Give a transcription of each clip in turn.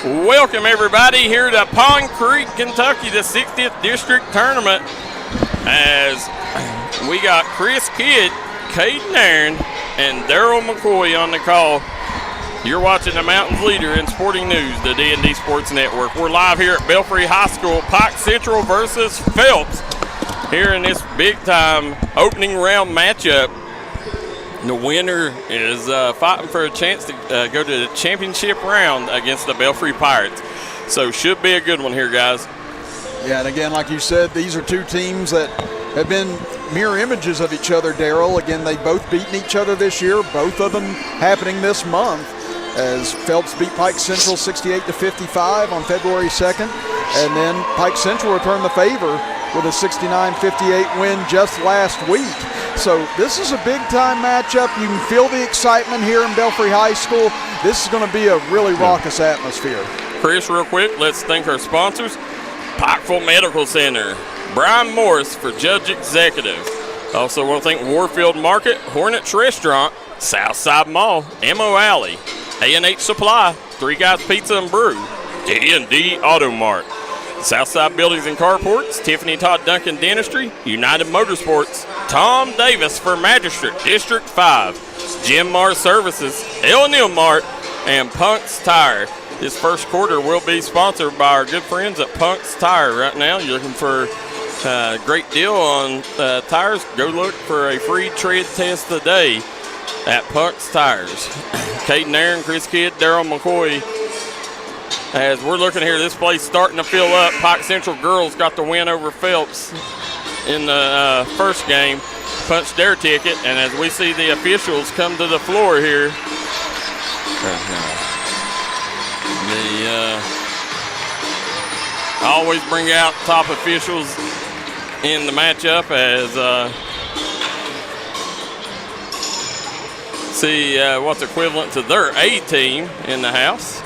Welcome everybody here to Pond Creek, Kentucky, the 60th District Tournament, as we got Chris Kidd, Caid Nairn, and Darryl McCoy on the call. You're watching the Mountains leader in sporting news, the D&D Sports Network. We're live here at Belfry High School, Pike Central versus Phelps, here in this big-time opening round matchup. The winner is fighting for a chance to go to the championship round against the Belfry Pirates. So should be a good one here, guys. Yeah, and again, like you said, these are two teams that have been mirror images of each other, Darryl. Again, they've both beaten each other this year, both of them happening this month, as Phelps beat Pike Central 68-55 on February 2nd, and then Pike Central returned the favor with a 69-58 win just last week. So this is a big-time matchup. You can feel the excitement here in Belfry High School. This is going to be a really raucous atmosphere. Chris, real quick, let's thank our sponsors. Pikeville Medical Center, Brian Morris for Judge Executive. Also want to thank Warfield Market, Hornets Restaurant, Southside Mall, Ammo Alley, A&H Supply, Three Guys Pizza and Brew, D&D Auto Mart, Southside Buildings and Carports, Tiffany Todd Duncan Dentistry, United Motorsports, Tom Davis for Magistrate, District 5, Jim Mart Services, L&L Mart, and Punk's Tire. This first quarter will be sponsored by our good friends at Punk's Tire. Right now, you're looking for a great deal on tires. Go look for a free tread test today at Punk's Tires. Caid Nairn, Chris Kidd, Darryl McCoy. As we're looking here, this place starting to fill up. Pike Central girls got the win over Phelps in the first game, punched their ticket, and as we see the officials come to the floor here, I always bring out top officials in the matchup as see what's equivalent to their A team in the house,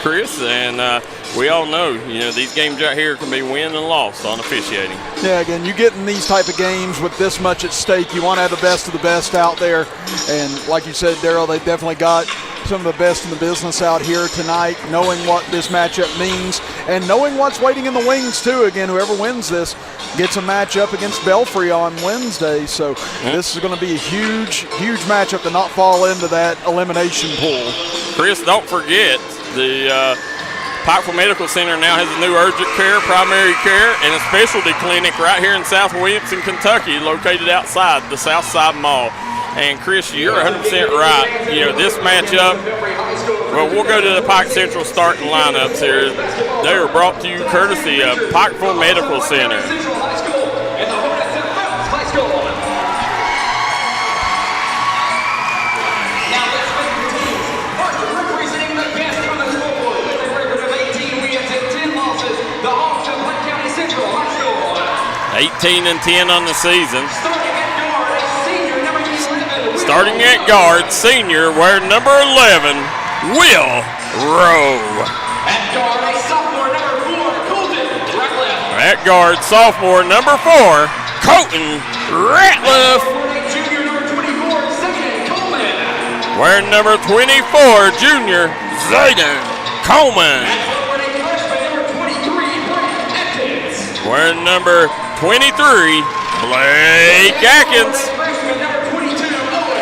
Chris, and we all know, these games out here can be win and lost on officiating. Yeah, again, you get in these type of games with this much at stake, you want to have the best of the best out there, and like you said, Darryl, they definitely got some of the best in the business out here tonight, knowing what this matchup means and knowing what's waiting in the wings too. Again, whoever wins this gets a matchup against Belfry on Wednesday, so this is going to be a huge matchup to not fall into that elimination pool. Chris, don't forget the Pikeville Medical Center now has a new urgent care, primary care, and a specialty clinic right here in South Williamson, Kentucky, located outside the Southside Mall. And Chris, you're 100% right. This matchup, well, we'll go to the Pike Central starting lineups here. They are brought to you courtesy of Pikeville Medical Center. (18 and 10 on the season. Starting at guard, senior, wearing number 11, Will Rowe. At guard, a sophomore, number 4, Colton Ratliff. At guard, sophomore, number 4, Colton Ratliff. Junior, number 24, Zayden Coleman. Wearing number 24, junior, Zayden Coleman. Wearing number 23, Blake Atkins.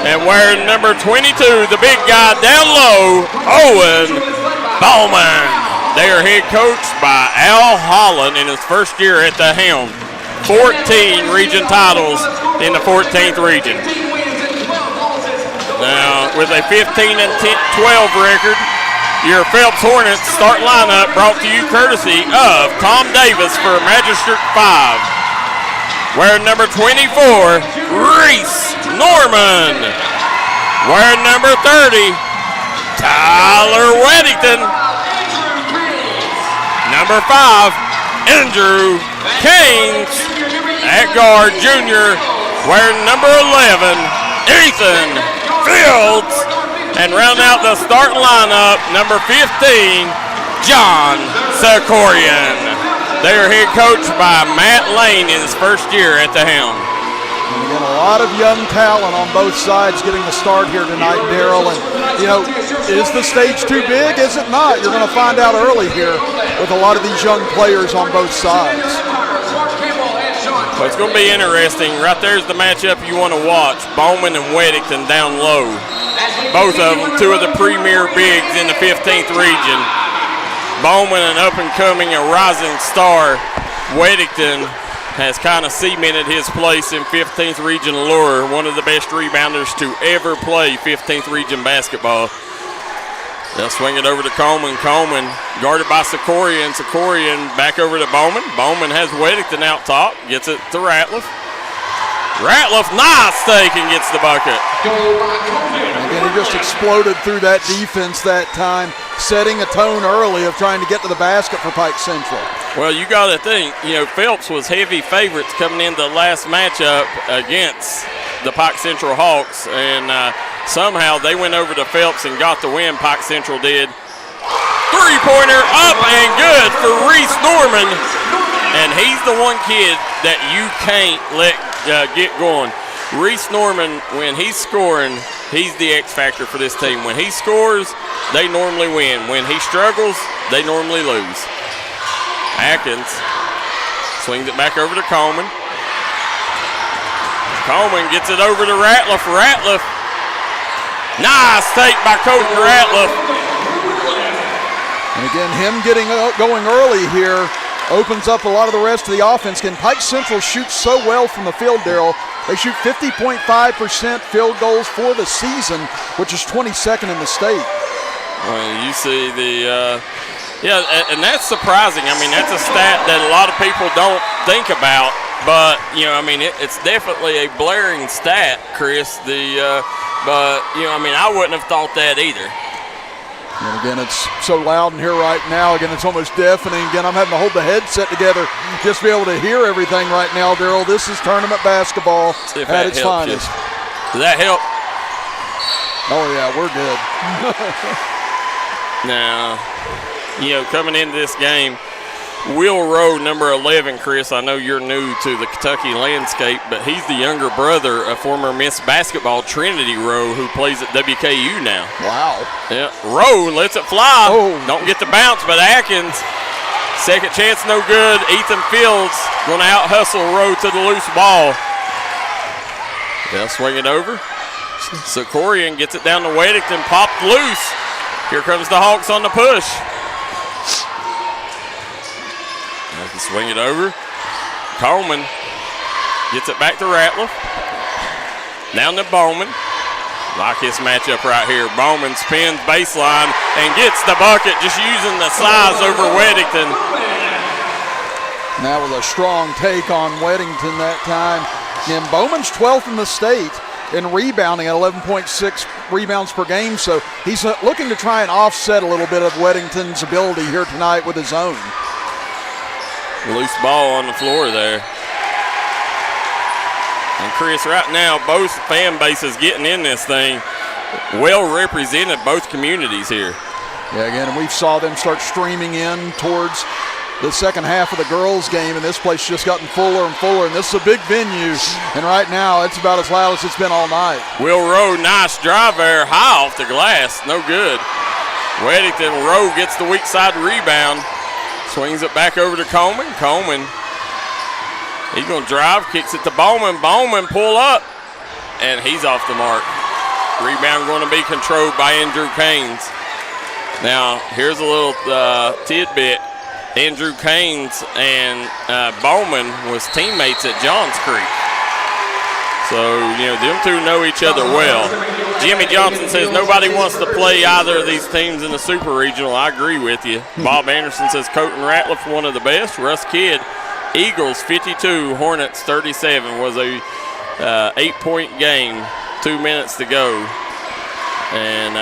And wearing number 22, the big guy down low, Owen Bowman. They are head coached by Al Holland in his first year at the helm. 14 region titles in the 14th region. Now, with a 15 and 12 record, your Phelps Hornets start lineup brought to you courtesy of Tom Davis for Magistrate 5. Wearing number 24, Reese Norman. Wearing number 30, Tyler Weddington. Number 5, Andrew Keynes. At guard, junior, wearing number 11, Ethan Fields. And round out the starting lineup, number 15, John Sakorian. They are head coached by Matt Lane in his first year at the helm. And again, a lot of young talent on both sides getting the start here tonight, Darryl. And, you know, is the stage too big? Is it not? You're going to find out early here with a lot of these young players on both sides. Well, it's going to be interesting. Right there's the matchup you want to watch. Bowman and Weddington down low. Both of them, two of the premier bigs in the 15th region. Bowman, an up-and-coming, a rising star. Weddington has kind of cemented his place in 15th region lore, one of the best rebounders to ever play 15th region basketball. They'll swing it over to Coleman. Coleman guarded by Sikorian. Sikorian back over to Bowman. Bowman has Weddington out top, gets it to Ratliff. Ratliff, nice stake, and gets the bucket. Again, he just exploded through that defense that time, setting a tone early of trying to get to the basket for Pike Central. Well, you got to think, you know, Phelps was heavy favorites coming into the last matchup against the Pike Central Hawks, and somehow they went over to Phelps and got the win. Pike Central did. Three-pointer up and good for Reese Norman, and he's the one kid that you can't let get going. Reese Norman, when he's scoring, he's the X factor for this team. When he scores, they normally win. When he struggles, they normally lose. Atkins swings it back over to Coleman. Coleman gets it over to Ratliff. Ratliff, nice take by Colton Ratliff. And again, him getting going early here opens up a lot of the rest of the offense. Again, Pike Central shoots so well from the field, Darryl. They shoot 50.5% field goals for the season, which is 22nd in the state. Well, you see the, and that's surprising. I mean, that's a stat that a lot of people don't think about. But, you know, I mean, it's definitely a blaring stat, Chris. But, you know, I mean, I wouldn't have thought that either. And again, it's so loud in here right now. Again, it's almost deafening. Again, I'm having to hold the headset together just to be able to hear everything right now, Darryl. This is tournament basketball at its finest. Does that help? Oh, yeah, we're good. Now, you know, coming into this game, Will Rowe, number 11, Chris, I know you're new to the Kentucky landscape, but he's the younger brother of former Miss Basketball Trinity Rowe, who plays at WKU now. Wow. Yeah, Rowe lets it fly. Oh. Don't get the bounce, but Atkins, second chance no good. Ethan Fields going to out-hustle Rowe to the loose ball. They'll swing it over. Sikorian gets it down to Weddington, popped loose. Here comes the Hawks on the push. They can swing it over. Coleman gets it back to Ratliff. Down to Bowman. Like this matchup right here. Bowman spins baseline and gets the bucket, just using the size over Weddington. That was a strong take on Weddington that time. And Bowman's 12th in the state in rebounding at 11.6 rebounds per game, so he's looking to try and offset a little bit of Weddington's ability here tonight with his own. Loose ball on the floor there. And Chris, right now, both fan bases getting in this thing. Well represented both communities here. Yeah, again, and we saw them start streaming in towards the second half of the girls' game, and this place just gotten fuller and fuller, and this is a big venue, and right now it's about as loud as it's been all night. Will Rowe, nice drive there, high off the glass, no good. Weddington, Rowe gets the weak side rebound. Swings it back over to Coleman. Coleman, he's going to drive, kicks it to Bowman. Bowman pull up, and he's off the mark. Rebound going to be controlled by Andrew Keynes. Now, here's a little tidbit. Andrew Keynes and Bowman was teammates at Johns Creek. So, you know, them two know each other well. Jimmy Johnson says nobody wants to play either of these teams in the Super Regional. I agree with you. Bob Anderson says Colton Ratliff, one of the best. Russ Kidd, Eagles 52, Hornets 37. Was a 8-point game, 2 minutes to go. And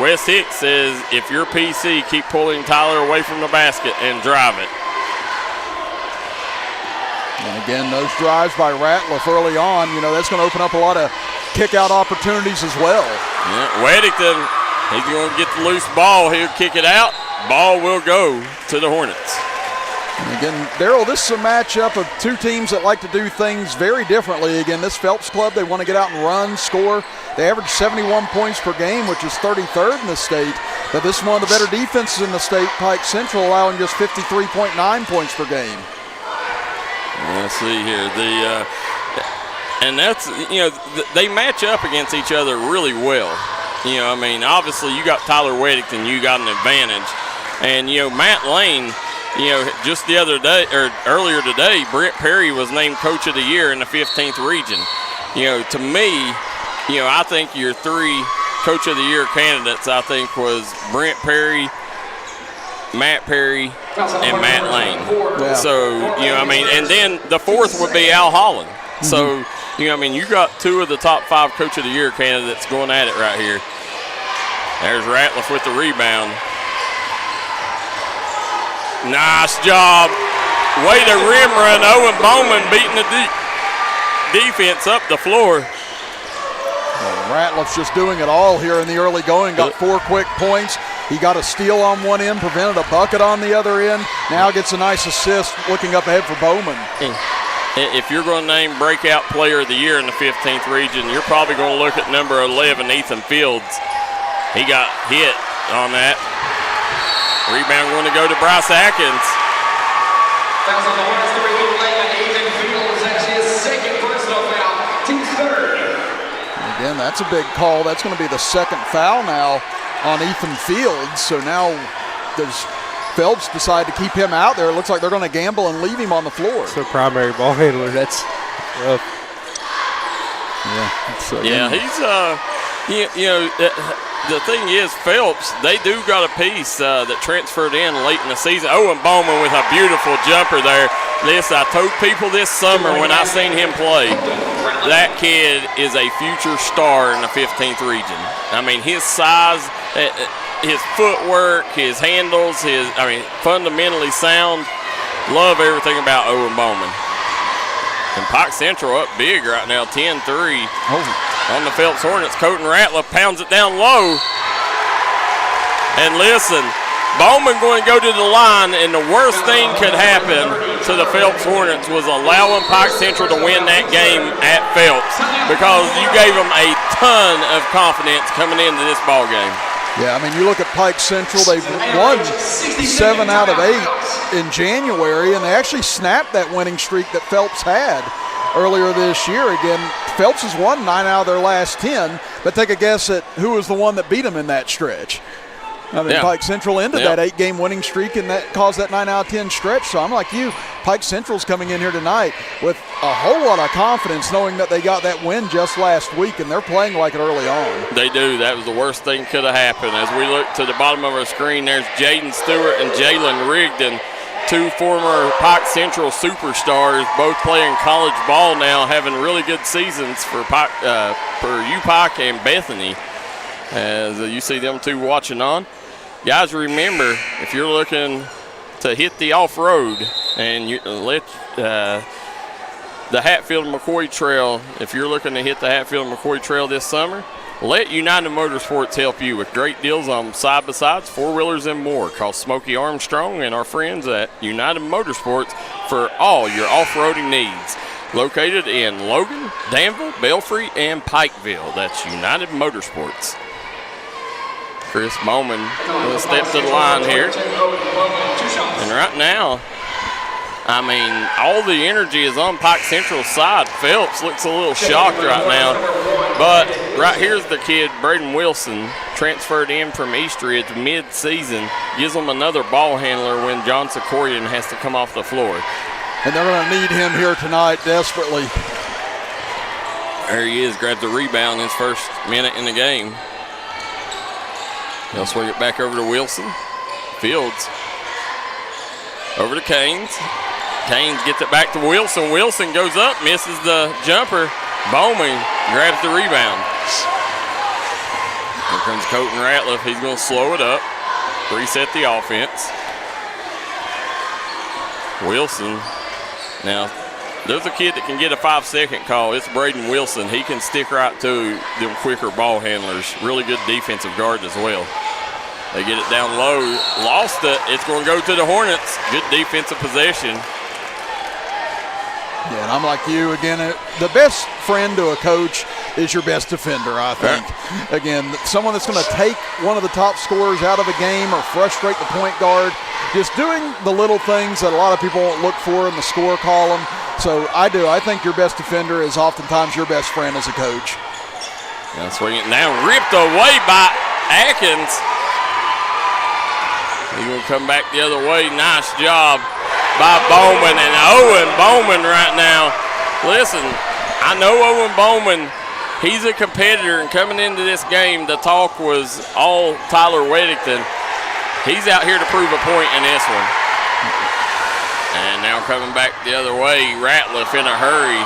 Wes Hicks says if you're PC, keep pulling Tyler away from the basket and drive it. And again, those drives by Ratliff early on, you know, that's going to open up a lot of kick-out opportunities as well. Yeah, Weddington, he's going to get the loose ball. He'll kick it out. Ball will go to the Hornets. Again, Darryl, this is a matchup of two teams that like to do things very differently. Again, this Phelps club, they want to get out and run, score. They average 71 points per game, which is 33rd in the state. But this is one of the better defenses in the state, Pike Central, allowing just 53.9 points per game. Let's see here. And that's, they match up against each other really well. Obviously you got Tyler Weddington, you got an advantage. And, Matt Lane, just the other day, or earlier today, Brent Perry was named Coach of the Year in the 15th region. To me, I think your three Coach of the Year candidates, I think, was Brent Perry, Matt Perry, and Matt Lane. Yeah. So, and then the fourth would be Al Holland. Mm-hmm. So, you got two of the top 5 Coach of the Year candidates going at it right here. There's Ratliff with the rebound. Nice job. Way to rim run. Owen Bowman beating the defense up the floor. Ratliff's just doing it all here in the early going. Got 4 quick points. He got a steal on one end, prevented a bucket on the other end. Now gets a nice assist looking up ahead for Bowman. If you're going to name Breakout Player of the Year in the 15th region, you're probably going to look at number 11, Ethan Fields. He got hit on that. Rebound going to go to Bryce Atkins. Fouls on the Hornets, number 11, Ethan Fields. That's his second personal foul, team's third. Again, that's a big call. That's going to be the second foul now on Ethan Fields. So now does Phelps decide to keep him out there? It looks like they're going to gamble and leave him on the floor. So primary ball handler, that's rough. The thing is, Phelps, they do got a piece that transferred in late in the season. Owen Bowman with a beautiful jumper there. I told people this summer when I seen him play, that kid is a future star in the 15th region. His size, his footwork, his handles, fundamentally sound. Love everything about Owen Bowman. And Pike Central up big right now, 10-3. On the Phelps Hornets, Colton Ratliff pounds it down low. And listen, Bowman going to go to the line, and the worst thing could happen to the Phelps Hornets was allowing Pike Central to win that game at Phelps, because you gave them a ton of confidence coming into this ball game. Yeah, you look at Pike Central, they've won 7 out of 8 in January, and they actually snapped that winning streak that Phelps had earlier this year. Again, Phelps has won 9 out of their last 10, but take a guess at who was the one that beat them in that stretch. Pike Central ended that 8-game winning streak, and that caused that 9 out of 10 stretch. So I'm like you, Pike Central's coming in here tonight with a whole lot of confidence, knowing that they got that win just last week, and they're playing like it early on. They do. That was the worst thing could have happened. As we look to the bottom of our screen, there's Jaden Stewart and Jalen Rigdon, 2 former Pike Central superstars, both playing college ball now, having really good seasons for UPike and Bethany. As you see them 2 watching on. Guys, remember, if you're looking to hit the off-road and you let the Hatfield-McCoy Trail, if you're looking to hit the Hatfield-McCoy Trail this summer, let United Motorsports help you with great deals on side-by-sides, 4-wheelers, and more. Call Smokey Armstrong and our friends at United Motorsports for all your off-roading needs. Located in Logan, Danville, Belfry, and Pikeville. That's United Motorsports. Chris Bowman will step to the line here. And right now, all the energy is on Pike Central's side. Phelps looks a little shocked right now. But right here's the kid, Braden Wilson, transferred in from Eastridge mid-season. Gives them another ball handler when John Sikorian has to come off the floor. And they're going to need him here tonight desperately. There he is, grabs the rebound his first minute in the game. They'll swing it back over to Wilson. Fields. Over to Caid. Caid gets it back to Wilson. Wilson goes up, misses the jumper. Bowman grabs the rebound. Here comes Colton Ratliff. He's going to slow it up, reset the offense. Wilson. Now, there's a kid that can get a 5-second call. It's Braden Wilson. He can stick right to them quicker ball handlers. Really good defensive guard as well. They get it down low, lost it. It's going to go to the Hornets. Good defensive possession. Yeah, and I'm like you again. The best friend to a coach is your best defender, I think. Again, someone that's going to take one of the top scorers out of a game or frustrate the point guard. Just doing the little things that a lot of people won't look for in the score column. So I do. I think your best defender is oftentimes your best friend as a coach. Now swinging it down, ripped away by Atkins. He's going to come back the other way. Nice job by Bowman, and Owen Bowman right now. Listen, I know Owen Bowman, he's a competitor, and coming into this game, the talk was all Tyler Weddington. He's out here to prove a point in this one. And now coming back the other way, Ratliff in a hurry.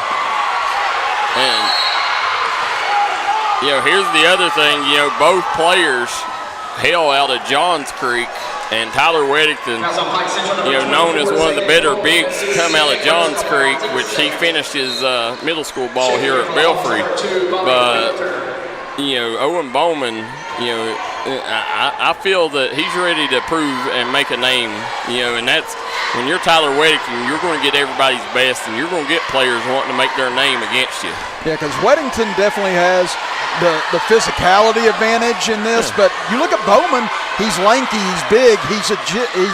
And, here's the other thing, both players hail out of Johns Creek. And Tyler Weddington, known as one of the better bigs to come out of Johns Creek, which he finished his middle school ball here at Belfry. But, Owen Bowman, I feel that he's ready to prove and make a name, and that's when you're Tyler Weddington, you're going to get everybody's best, and you're going to get players wanting to make their name against you. Yeah, because Weddington definitely has the physicality advantage in this, but you look at Bowman, he's lanky, he's big, he's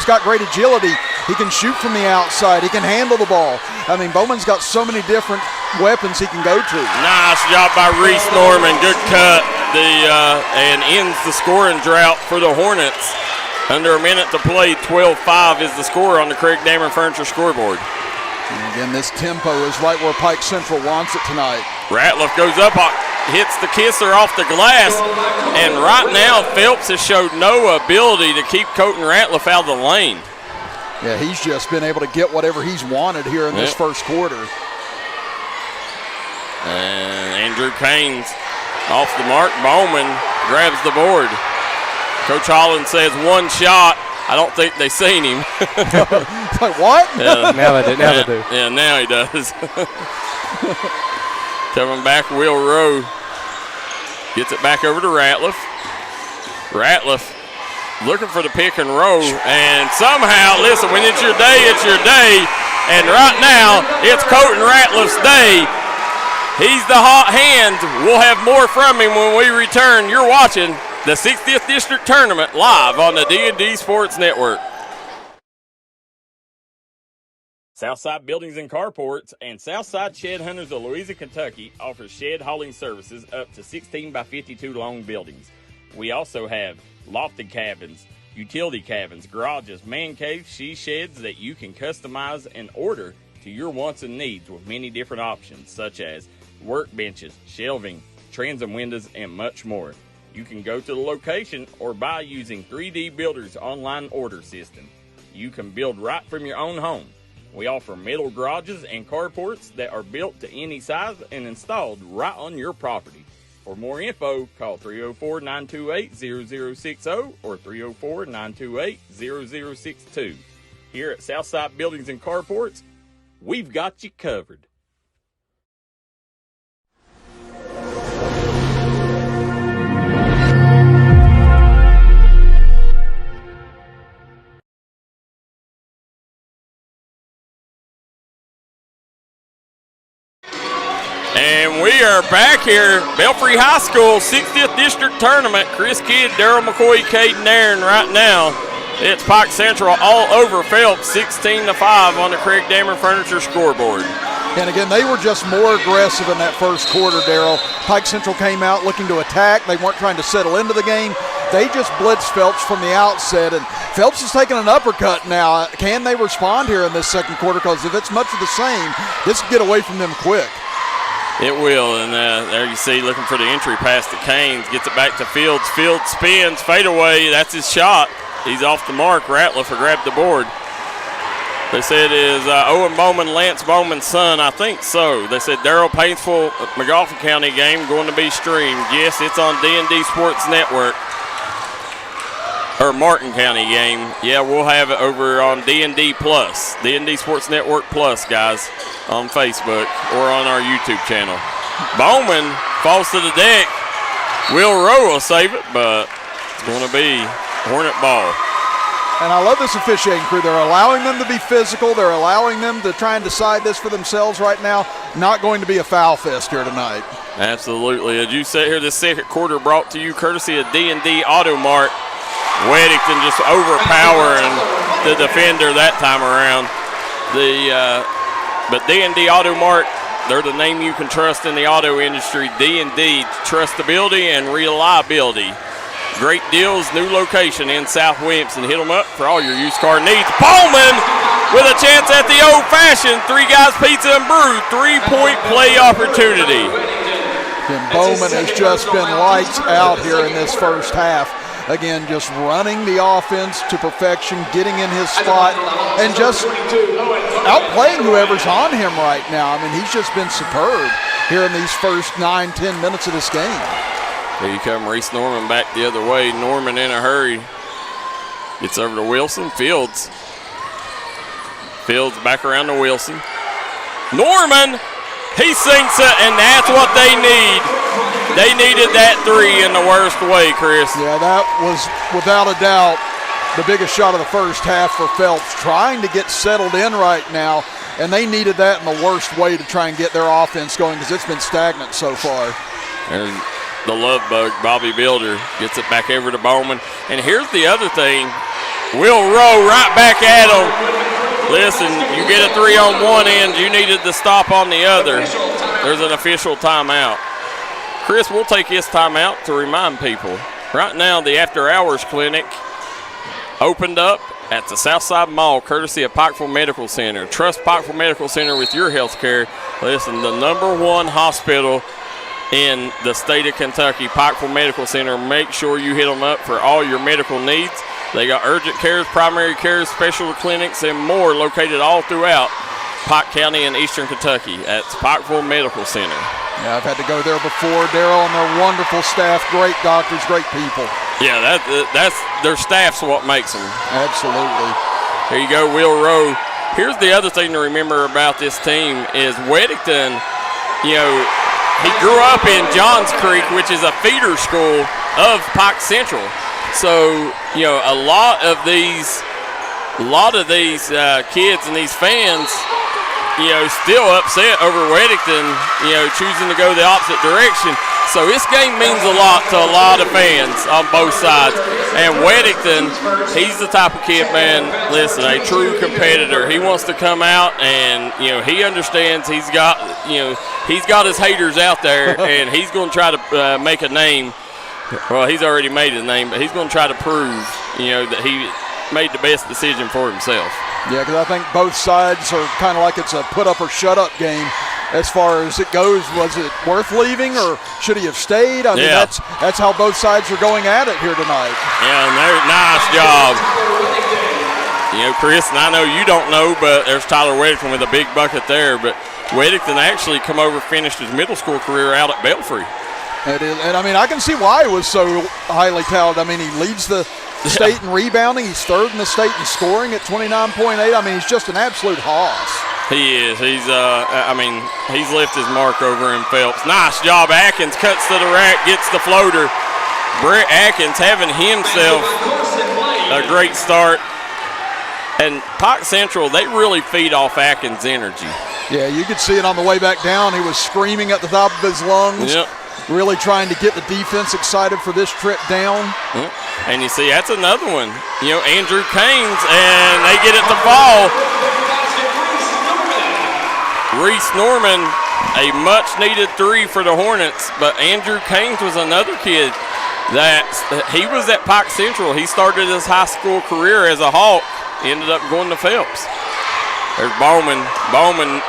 got great agility. He can shoot from the outside, he can handle the ball. I mean, Bowman's got so many different weapons he can go to. Nice job by Reese Norman, good cut, and ends the scoring drought for the Hornets. Under a minute to play, 12-5 is the score on the Craig Dameron Furniture scoreboard. And again, this tempo is right where Pike Central wants it tonight. Ratliff goes up, hits the kisser off the glass, and right now Phelps has showed no ability to keep Colton Ratliff out of the lane. Yeah, he's just been able to get whatever he's wanted here in this first quarter. And Andrew Cain's off the mark. Bowman grabs the board. Coach Holland says one shot. I don't think they seen him. Like, what? Now they do. Yeah, now he does. Coming back, Will Rowe gets it back over to Ratliff. Ratliff looking for the pick and roll, and somehow, listen, when it's your day, it's your day. And right now, it's Colton Ratliff's day. He's the hot hand. We'll have more from him when we return. You're watching the 60th District Tournament live on the D&D Sports Network. Southside Buildings and Carports and Southside Shed Hunters of Louisa, Kentucky offers shed hauling services up to 16 by 52 long buildings. We also have lofted cabins, utility cabins, garages, man caves, she sheds that you can customize and order to your wants and needs with many different options such as workbenches, shelving, transom windows, and much more. You can go to the location or buy using 3D Builder's online order system. You can build right from your own home. We offer metal garages and carports that are built to any size and installed right on your property. For more info, call 304-928-0060 or 304-928-0062. Here at Southside Buildings and Carports, we've got you covered. And we are back here, Belfry High School, 60th District Tournament. Chris Kidd, Darryl, McCoy, Caid, Nairn right now. It's Pike Central all over Phelps, 16-5 on the Craig Dameron Furniture scoreboard. And again, they were just more aggressive in that first quarter, Darryl. Pike Central came out looking to attack. They weren't trying to settle into the game. They just blitzed Phelps from the outset, and Phelps is taking an uppercut now. Can they respond here in this second quarter? Because if it's much of the same, this will get away from them quick. It will, and there you see, looking for the entry pass to Caines, gets it back to Fields. Fields spins, fade away, that's his shot. He's off the mark. Ratliff grabbed the board. They said is Owen Bowman, Lance Bowman's son. I think so. They said Darryl Paintsville, McGoffin County game going to be streamed. Yes, it's on D&D Sports Network. Or Martin County game. Yeah, we'll have it over on D&D Plus. D&D Sports Network Plus, guys, on Facebook or on our YouTube channel. Bowman falls to the deck. Will Rowe will save it, but it's going to be Hornet ball. And I love this officiating crew. They're allowing them to be physical. They're allowing them to try and decide this for themselves right now. Not going to be a foul fest here tonight. Absolutely. As you sit here, this second quarter brought to you courtesy of D&D Auto Mart. Weddington just overpowering the defender that time around. But D&D Auto Mart, they're the name you can trust in the auto industry. D&D, trustability and reliability. Great deals, new location in South Williamson. Hit them up for all your used car needs. Bowman with a chance at the old-fashioned Three Guys Pizza and Brew three-point play opportunity. And Bowman has just been lights out here in this first half. Again, just running the offense to perfection, getting in his spot, and just outplaying whoever's on him right now. I mean, he's just been superb here in these first 9-10 minutes of this game. Here you come, Reese Norman back the other way. Norman in a hurry. Gets over to Wilson. Fields back around to Wilson. Norman, he sinks it, and that's what they need. They needed that three in the worst way, Chris. Yeah, that was without a doubt the biggest shot of the first half for Phelps, trying to get settled in right now, and they needed that in the worst way to try and get their offense going because it's been stagnant so far. And the love bug, Bobby Builder, gets it back over to Bowman. And here's the other thing. Will Rowe right back at him. Listen, you get a three on one end, you needed to stop on the other. There's an official timeout. Chris, we'll take this timeout to remind people. Right now, the After Hours Clinic opened up at the Southside Mall, courtesy of Pikeville Medical Center. Trust Pikeville Medical Center with your health care. Listen, the #1 hospital in the state of Kentucky, Pikeville Medical Center. Make sure you hit them up for all your medical needs. They got urgent cares, primary cares, specialty clinics, and more located all throughout Pike County and Eastern Kentucky at Pikeville Medical Center. Yeah, I've had to go there before, Darryl, and they're wonderful staff, great doctors, great people. Yeah, that's their staff's what makes them. Absolutely. Here you go, Will Rowe. Here's the other thing to remember about this team is Weddington, he grew up in Johns Creek, which is a feeder school of Pike Central. So, a lot of these kids and these fans, still upset over Weddington, choosing to go the opposite direction. So this game means a lot to a lot of fans on both sides. And Weddington, he's the type of kid, man, listen, a true competitor. He wants to come out and, he understands he's got his haters out there and he's going to try to make a name. Well, he's already made his name, but he's going to try to prove, that he made the best decision for himself. Yeah, because I think both sides are kind of like it's a put up or shut up game as far as it goes. Was it worth leaving or should he have stayed? I mean, that's how both sides are going at it here tonight. Yeah, and nice job. Chris, and I know you don't know, but there's Tyler Weddington with a big bucket there. But Weddington actually come over, finished his middle school career out at Belfry. And I mean, I can see why he was so highly touted. I mean, he leads the state in rebounding. He's third in the state in scoring at 29.8. I mean, he's just an absolute hoss. He is. He's left his mark over in Phelps. Nice job. Atkins cuts to the rack, gets the floater. Brett Atkins having himself a great start. And Pike Central, they really feed off Atkins' energy. Yeah, you could see it on the way back down. He was screaming at the top of his lungs. Yep. Really trying to get the defense excited for this trip down. And you see, that's another one. Andrew Caines, and they get it to fall. Reese Norman, a much-needed three for the Hornets, but Andrew Caines was another kid that he was at Pike Central. He started his high school career as a Hawk, ended up going to Phelps. There's Bowman. Bowman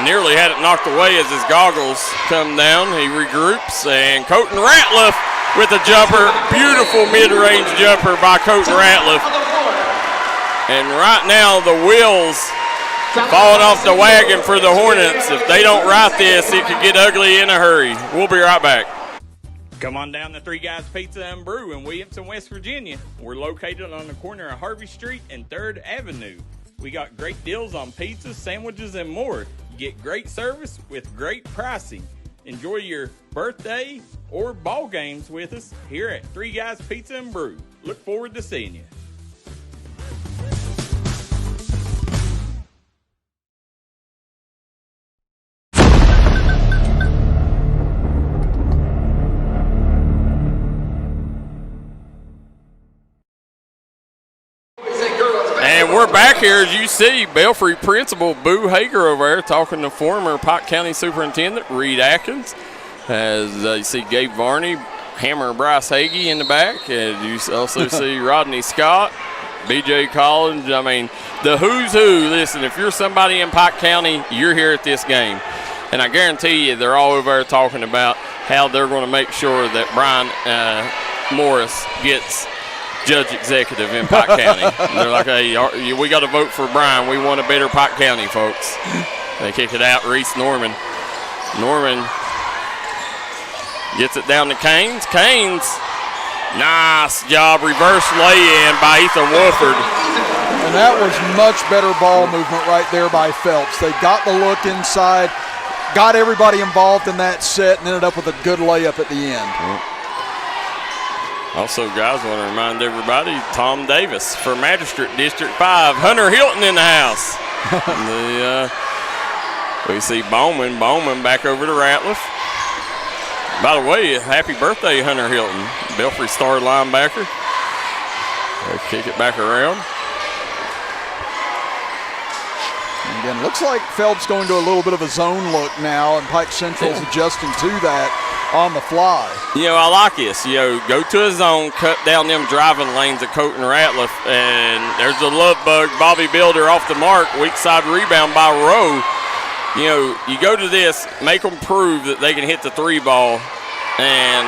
nearly had it knocked away as his goggles come down. He regroups, and Colton Ratliff with a jumper. Beautiful mid-range jumper by Colton Ratliff. And right now the wheels falling off the wagon for the Hornets. If they don't right this, it could get ugly in a hurry. We'll be right back. Come on down to Three Guys Pizza and Brew in Williamson, West Virginia. We're located on the corner of Harvey Street and 3rd Avenue. We got great deals on pizzas, sandwiches, and more. Get great service with great pricing. Enjoy your birthday or ball games with us here at Three Guys Pizza and Brew. Look forward to seeing you. And we're back here, as you see, Belfry Principal Boo Hager over there talking to former Pike County Superintendent Reed Atkins. As you see Gabe Varney, Hammer Bryce Hagee in the back. And you also see Rodney Scott, B.J. Collins. I mean, the who's who. Listen, if you're somebody in Pike County, you're here at this game. And I guarantee you they're all over there talking about how they're going to make sure that Brian Morris gets judge executive in Pike County. They're like, hey, we got to vote for Brian. We want a better Pike County, folks. They kick it out. Reese Norman. Norman gets it down to Caines. Caines, nice job. Reverse lay-in by Ethan Wolford. And that was much better ball movement right there by Phelps. They got the look inside, got everybody involved in that set, and ended up with a good layup at the end. Also, guys, want to remind everybody, Tom Davis for Magistrate District 5. Hunter Hilton in the house. We see Bowman back over to Ratliff. By the way, happy birthday, Hunter Hilton. Belfry star linebacker. They kick it back around. And again, looks like Phelps going to a little bit of a zone look now, and Pike Central's adjusting to that on the fly. You know, I like this. You know, go to a zone, cut down them driving lanes at Coat and Ratliff, and there's the love bug. Bobby Builder off the mark, weak side rebound by Rowe. You know, you go to this, make them prove that they can hit the three ball, and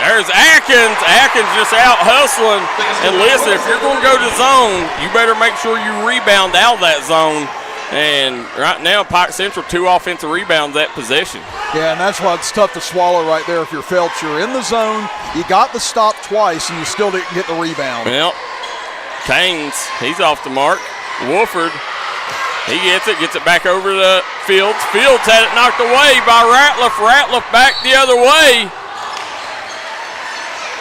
there's Atkins. Atkins just out hustling. And listen, if you're going to go to zone, you better make sure you rebound out of that zone. And right now, Pike Central, 2 offensive rebounds that possession. Yeah, and that's why it's tough to swallow right there if you're Phelps. You're in the zone, you got the stop twice, and you still didn't get the rebound. Well, Caines, he's off the mark. Wolford, he gets it back over to Fields. Fields had it knocked away by Ratliff. Ratliff back the other way.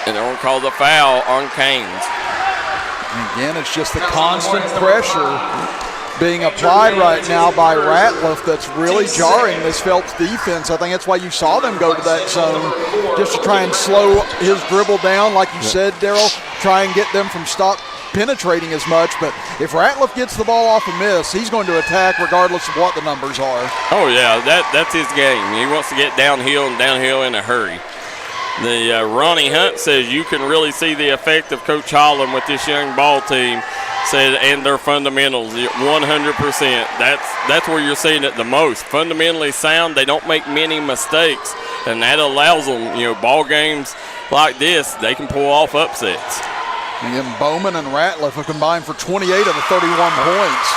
And they're going to call the foul on Caines. Again, it's just the constant pressure being applied right now by Ratliff that's really jarring this Phelps defense. I think that's why you saw them go to that zone, just to try and slow his dribble down, like you said, Darryl, try and get them from stop penetrating as much. But if Ratliff gets the ball off a miss, he's going to attack regardless of what the numbers are. Oh, yeah, that's his game. He wants to get downhill and downhill in a hurry. The Ronnie Hunt says you can really see the effect of Coach Holland with this young ball team. Said, and their fundamentals, 100%. That's where you're seeing it the most. Fundamentally sound, they don't make many mistakes, and that allows them, you know, ball games like this, they can pull off upsets. And then Bowman and Ratliff have combined for 28 of the 31 points.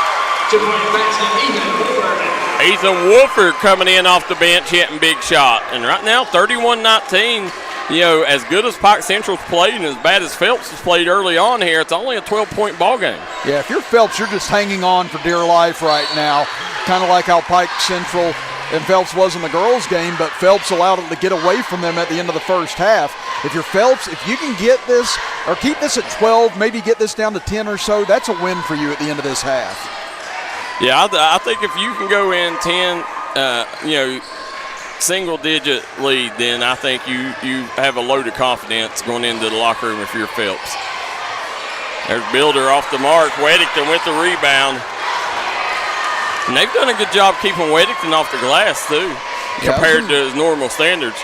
Ethan Wolford coming in off the bench, hitting big shot. And right now, 31-19. You know, as good as Pike Central's played and as bad as Phelps has played early on here, it's only a 12-point ball game. Yeah, if you're Phelps, you're just hanging on for dear life right now, kind of like how Pike Central and Phelps was in the girls' game, but Phelps allowed it to get away from them at the end of the first half. If you're Phelps, if you can get this or keep this at 12, maybe get this down to 10 or so, that's a win for you at the end of this half. Yeah, I think if you can go in 10, single-digit lead, then I think you have a load of confidence going into the locker room if you're Phelps. There's Builder off the mark. Weddington with the rebound. And they've done a good job keeping Weddington off the glass, too, compared to his normal standards.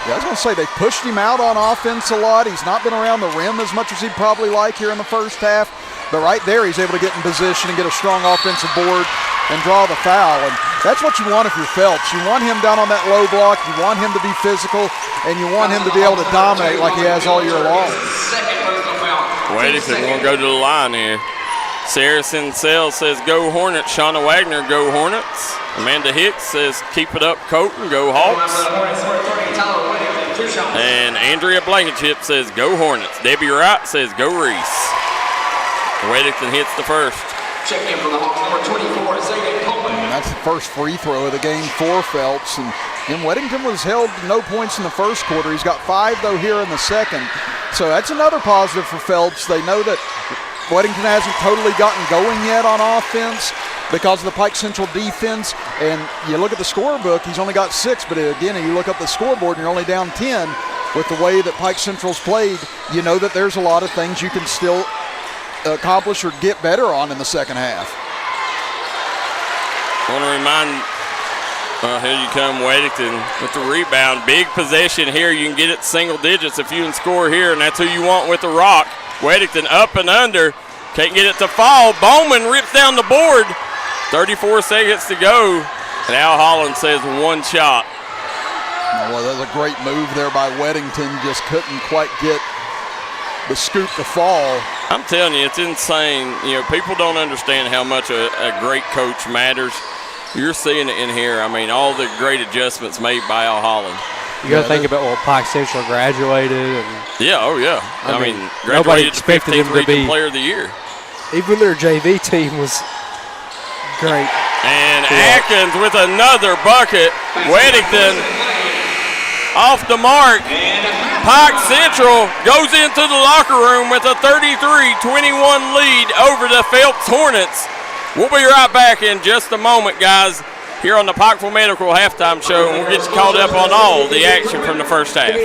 Yeah, I was going to say they pushed him out on offense a lot. He's not been around the rim as much as he'd probably like here in the first half. But right there, he's able to get in position and get a strong offensive board and draw the foul. And that's what you want if you're Phelps. You want him down on that low block. You want him to be physical, and you want him to be able to dominate like he has all year long. Weddington won't go to the line here. Saracen Sells says, go Hornets. Shauna Wagner, go Hornets. Amanda Hicks says, keep it up, Colton, go Hawks. And Andrea Blankenship says, go Hornets. Debbie Wright says, go Reese. Weddington hits the first. And that's the first free throw of the game for Phelps. And Weddington was held to no points in the first quarter. He's got 5, though, here in the second. So that's another positive for Phelps. They know that Weddington hasn't totally gotten going yet on offense because of the Pike Central defense. And you look at the scorebook, he's only got 6, but again, you look up the scoreboard and you're only down 10. With the way that Pike Central's played, you know that there's a lot of things you can still accomplish or get better on in the second half. I want to remind, here you come, Weddington with the rebound. Big possession here. You can get it single digits if you can score here, and that's who you want with the rock. Weddington up and under. Can't get it to fall. Bowman rips down the board. 34 seconds to go. And Al Holland says one shot. Well, that was a great move there by Weddington. Just couldn't quite get the scoop to fall. I'm telling you, it's insane. You know, people don't understand how much a great coach matters. You're seeing it in here. I mean, all the great adjustments made by Al Holland. You got to think about Pike Central graduated. And yeah, oh yeah. I mean, nobody graduated expected to him to be Player of the Year. Even their JV team was great. And Atkins with another bucket. Weddington off the mark. Pike Central goes into the locker room with a 33-21 lead over the Phelps Hornets. We'll be right back in just a moment, guys, here on the Pikeville Medical Halftime Show, and we'll get you caught up on all the action from the first half.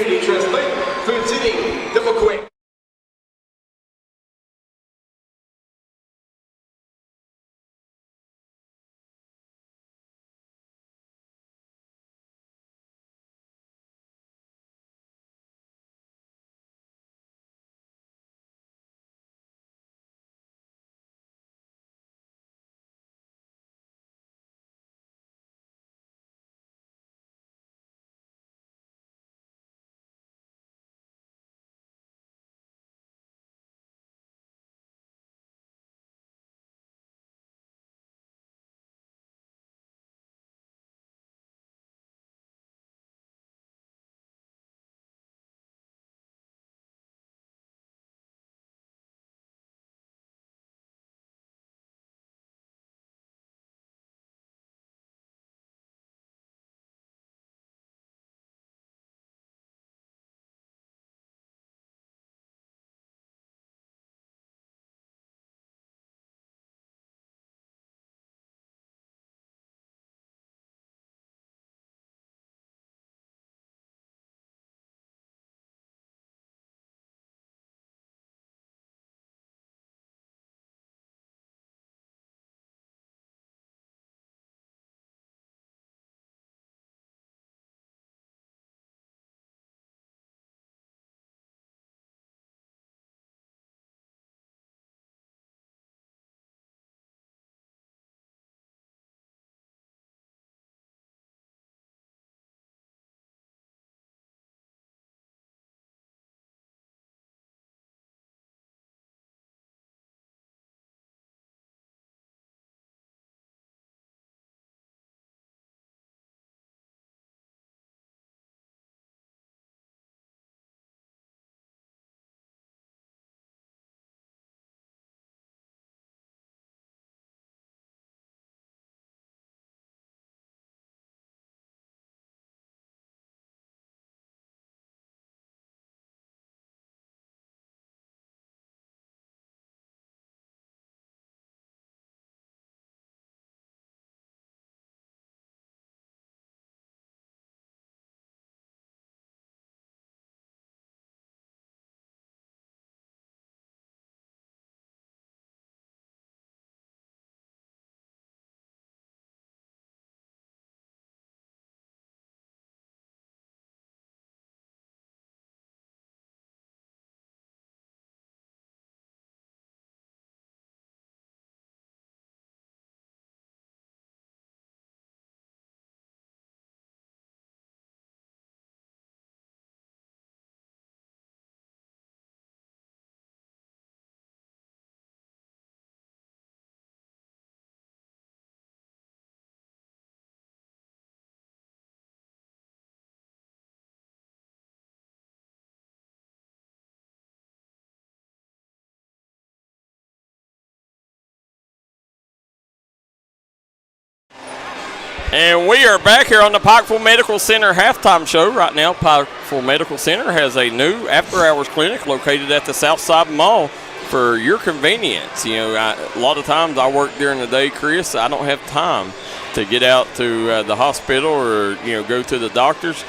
And we are back here on the Pikeville Medical Center halftime show. Right now, Pikeville Medical Center has a new after-hours clinic located at the Southside Mall for your convenience. You know, a lot of times I work during the day, Chris. I don't have time to get out to the hospital or, you know, go to the doctors.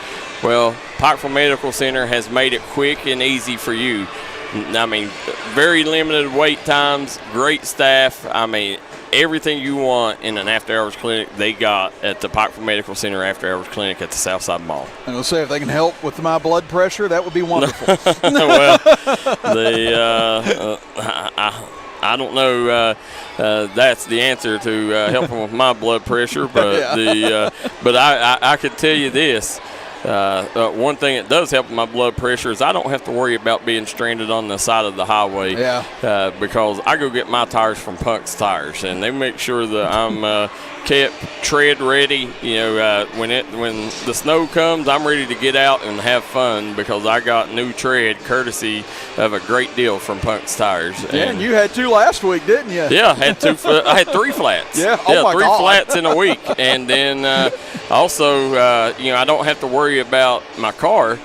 Well, Pikeville Medical Center has made it quick and easy for you. I mean, very limited wait times, great staff. I mean, everything you want in an after-hours clinic, they got at the Pikeville Medical Center after-hours clinic at the Southside Mall. And we'll say if they can help with my blood pressure, that would be wonderful. Well, I don't know. That's the answer to helping with my blood pressure, but but I could tell you this. One thing that does help with my blood pressure is I don't have to worry about being stranded on the side of the highway. Because I go get my tires from Punk's Tires, and they make sure that I'm kept tread ready. You know, when the snow comes, I'm ready to get out and have fun because I got new tread courtesy of a great deal from Punk's Tires. And you had 2 last week, didn't you? Yeah, I had 3 flats. Yeah, oh my 3 God. flats in a week, and then also, you know, I don't have to worry about my car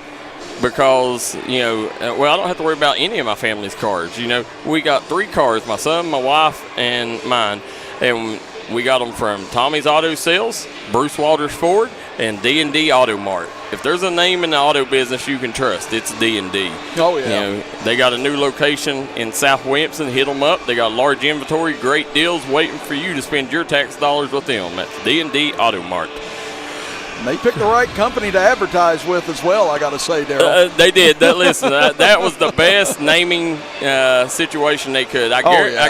because, you know, well, I don't have to worry about any of my family's cars. You know, we got 3 cars, my son, my wife, and mine, and we got them from Tommy's Auto Sales, Bruce Walters Ford, and D&D Auto Mart. If there's a name in the auto business you can trust, it's D&D. Oh, yeah. You know, they got a new location in South Williamson. Hit them up. They got large inventory, great deals waiting for you to spend your tax dollars with them. That's D&D Auto Mart. And they picked the right company to advertise with as well, I got to say, Darryl. They did. Listen, that was the best naming situation they could. I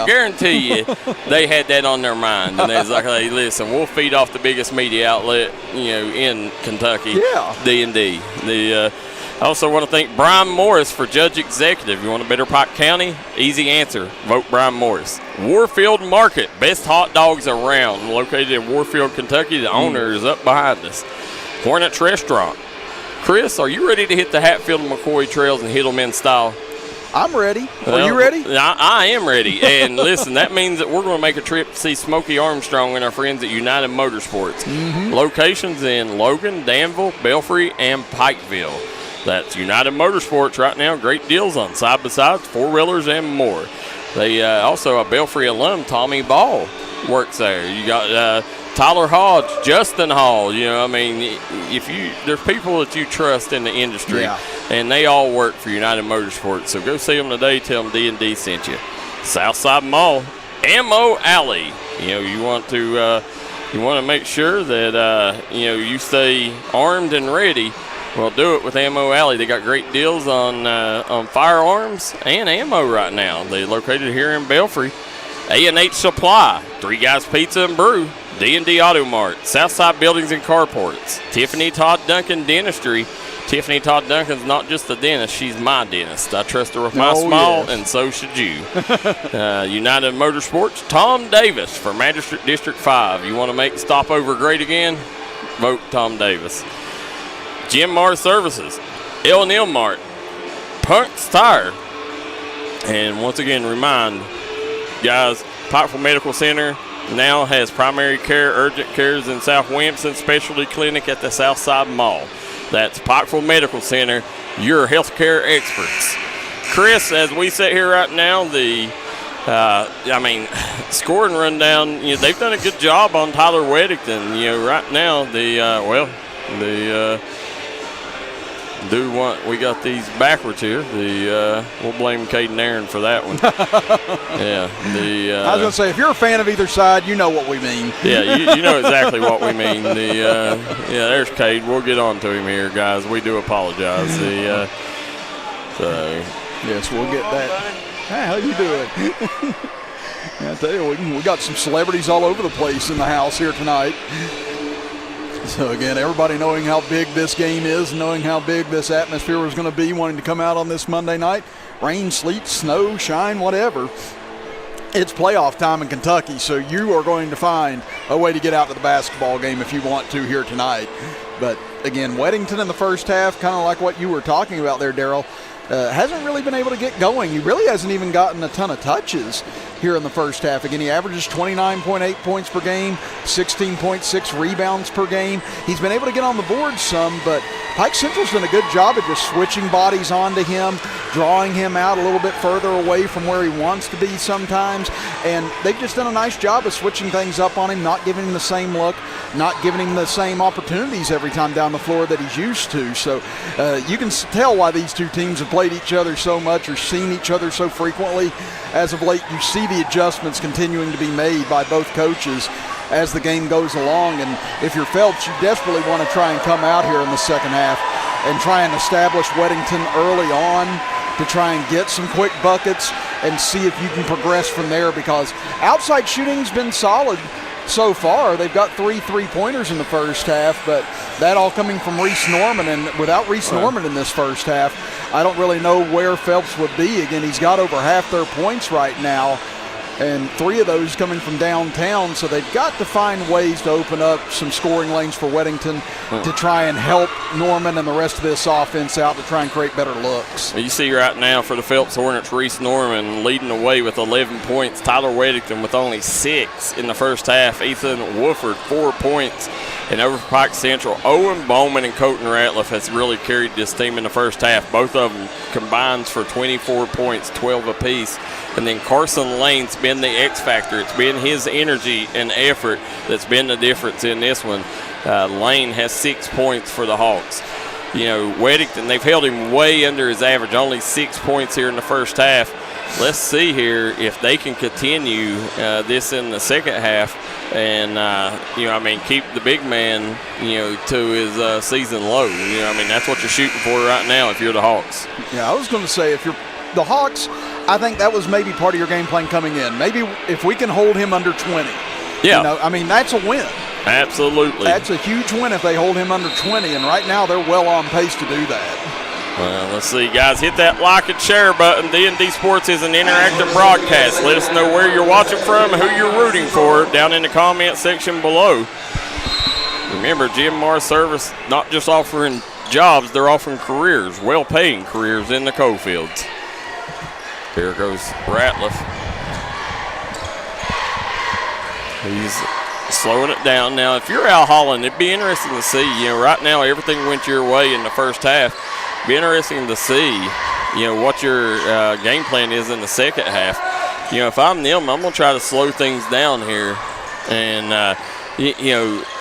guarantee you they had that on their mind. And they was like, hey, listen, we'll feed off the biggest media outlet, you know, in Kentucky, D&D. I also want to thank Brian Morris for Judge Executive. You want a better Pike County? Easy answer. Vote Brian Morris. Warfield Market, best hot dogs around, located in Warfield, Kentucky. The owner is up behind us. Hornets Restaurant. Chris, are you ready to hit the Hatfield and McCoy trails and hit them in style? I'm ready. Are you ready? I am ready. And listen, that means that we're going to make a trip to see Smokey Armstrong and our friends at United Motorsports. Locations in Logan, Danville, Belfry, and Pikeville. That's United Motorsports right now. Great deals on side-by-sides, 4-wheelers, and more. They also, a Belfry alum, Tommy Ball, works there. You got Tyler Hodge, Justin Hall. You know, I mean, there's people that you trust in the industry, and they all work for United Motorsports. So go see them today. Tell them D&D sent you. Southside Mall, Ammo Alley. You know, you want to make sure that you know, you stay armed and ready. Well, do it with Ammo Alley. They got great deals on firearms and ammo right now. They're located here in Belfry. A&H Supply, 3 Guys Pizza and Brew, D&D Auto Mart, Southside Buildings and Carports, Tiffany Todd Duncan Dentistry. Tiffany Todd Duncan's not just a dentist, she's my dentist. I trust her with my smile, and so should you. United Motorsports, Tom Davis for Magistrate District 5. You want to make stopover great again? Vote Tom Davis. Jim Mars Services, L&L Mart, Punk's Tire, and once again, remind guys, Pikeville Medical Center now has primary care, urgent cares in South Williamson, specialty clinic at the Southside Mall. That's Pikeville Medical Center, your healthcare experts. Chris, as we sit here right now, scoring rundown, you know, they've done a good job on Tyler Weddington. You know, right now, we got these backwards here. We'll blame Caid Nairn for that one. I was going to say, if you're a fan of either side, you know what we mean. Yeah, you know exactly what we mean. There's Caid. We'll get on to him here, guys. We do apologize. Yes, we'll get that. Hey, how you doing? I tell you, we got some celebrities all over the place in the house here tonight. So, again, everybody knowing how big this game is, knowing how big this atmosphere was going to be, wanting to come out on this Monday night. Rain, sleet, snow, shine, whatever. It's playoff time in Kentucky, so you are going to find a way to get out to the basketball game if you want to here tonight. But, again, Weddington in the first half, kind of like what you were talking about there, Darryl. hasn't really been able to get going. He really hasn't even gotten a ton of touches here in the first half. Again, he averages 29.8 points per game, 16.6 rebounds per game. He's been able to get on the board some, but Pike Central's done a good job of just switching bodies onto him, drawing him out a little bit further away from where he wants to be sometimes, and they've just done a nice job of switching things up on him, not giving him the same look, not giving him the same opportunities every time down the floor that he's used to. So you can tell why these two teams have played each other so much or seen each other so frequently. As of late, you see the adjustments continuing to be made by both coaches as the game goes along. And if you're Phelps, you desperately want to try and come out here in the second half and try and establish Weddington early on to try and get some quick buckets and see if you can progress from there, because outside shooting's been solid so far. They've got 3 3-pointers in the first half, but that all coming from Reese Norman, and without Reese Norman in this first half, I don't really know where Phelps would be. Again, he's got over half their points right now, and 3 of those coming from downtown, so they've got to find ways to open up some scoring lanes for Weddington to try and help Norman and the rest of this offense out to try and create better looks. You see right now for the Phelps Hornets, Reese Norman leading the way with 11 points. Tyler Weddington with only 6 in the first half. Ethan Woodford, 4 points. And over for Pike Central, Owen Bowman and Colton Ratliff has really carried this team in the first half. Both of them combines for 24 points, 12 apiece. And then Carson Lane's been the X factor. It's been his energy and effort that's been the difference in this one. Lane has 6 points for the Hawks. You know, Weddington, they've held him way under his average, only 6 points here in the first half. Let's see here if they can continue this in the second half and, keep the big man, to his season low. That's what you're shooting for right now if you're the Hawks. Yeah, I was going to say, if you're the Hawks, I think that was maybe part of your game plan coming in. Maybe if we can hold him under 20. Yeah. That's a win. Absolutely. That's a huge win if they hold him under 20, and right now they're well on pace to do that. Well, let's see, guys. Hit that like and share button. D&D Sports is an interactive broadcast. Let us know where you're watching from, who you're rooting for, down in the comment section below. Remember, GMR Service not just offering jobs, they're offering careers, well-paying careers in the coal fields. There goes Ratliff. He's slowing it down. Now, if you're Al Holland, it'd be interesting to see. Right now everything went your way in the first half. Be interesting to see, what your game plan is in the second half. If I'm them, I'm going to try to slow things down here and,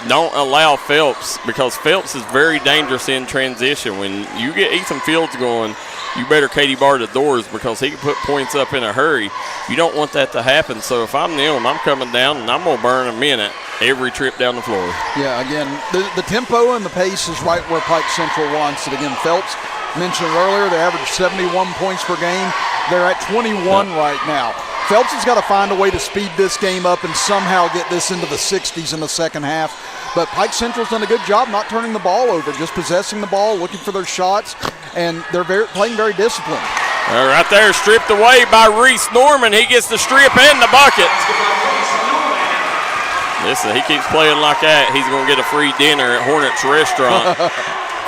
don't allow Phelps, because Phelps is very dangerous in transition. When you get Ethan Fields going, you better Katie bar the doors, because he can put points up in a hurry. You don't want that to happen. So if I'm them, I'm coming down and I'm going to burn a minute every trip down the floor. Yeah, again, the tempo and the pace is right where Pike Central wants it. Again, Phelps mentioned earlier, they average 71 points per game. They're at 21 right now. Phelps has got to find a way to speed this game up and somehow get this into the 60s in the second half. But Pike Central's done a good job not turning the ball over, just possessing the ball, looking for their shots, and they're playing very disciplined. Right there, stripped away by Reese Norman. He gets the strip and the bucket. Listen, he keeps playing like that, he's going to get a free dinner at Hornets Restaurant,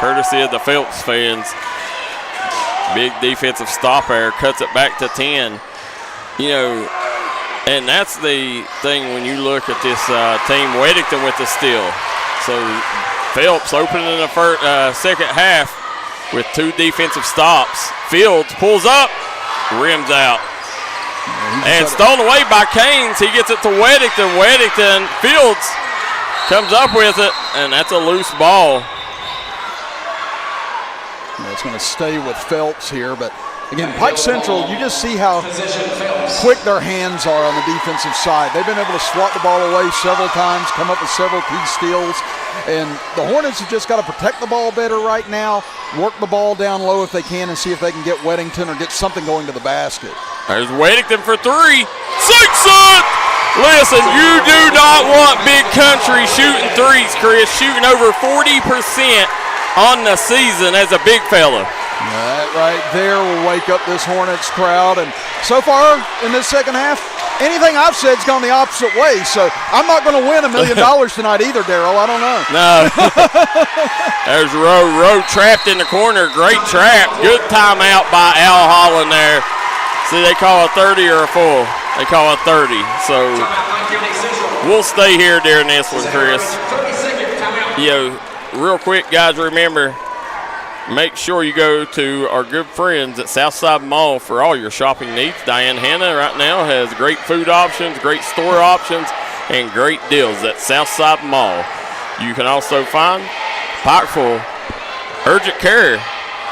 courtesy of the Phelps fans. Big defensive stop there, cuts it back to 10. And that's the thing when you look at this team. Weddington with the steal. So Phelps opening the second half with 2 defensive stops. Fields pulls up, rims out. And stolen away by Cain. He gets it to Weddington. Weddington, Fields comes up with it, and that's a loose ball. It's going to stay with Phelps here, but again, Pike Central, you just see how quick their hands are on the defensive side. They've been able to swat the ball away several times, come up with several key steals, and the Hornets have just got to protect the ball better right now, work the ball down low if they can, and see if they can get Weddington or get something going to the basket. There's Weddington for 3. Sinks it! Listen, you do not want big country shooting threes, Chris. Shooting over 40% on the season as a big fella. That right there will wake up this Hornets crowd. And so far in this second half, anything I've said's gone the opposite way, so I'm not going to win $1 million tonight either, Darryl. I don't know. No. There's Rowe trapped in the corner. Great trap. Good timeout by Al Holland there. See, they call a 30 or a full. They call a 30. So we'll stay here during this one, Chris. Real quick, guys, remember, make sure you go to our good friends at Southside Mall for all your shopping needs. Diane Hanna right now has great food options, great store options, and great deals at Southside Mall. You can also find Pikeville Urgent Care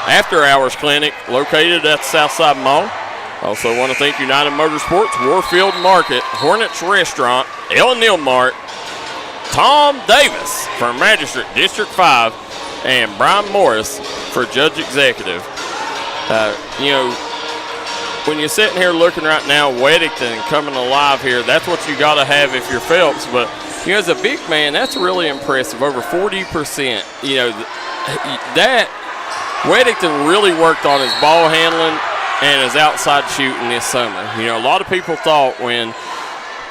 after-hours clinic located at Southside Mall. Also want to thank United Motorsports, Warfield Market, Hornets Restaurant, El Neal Mart, Tom Davis from Magistrate District 5, and Brian Morris for Judge Executive. When you're sitting here looking right now, Weddington coming alive here, that's what you got to have if you're Phelps. But, as a big man, that's really impressive, over 40%. That Weddington really worked on his ball handling and his outside shooting this summer. A lot of people thought when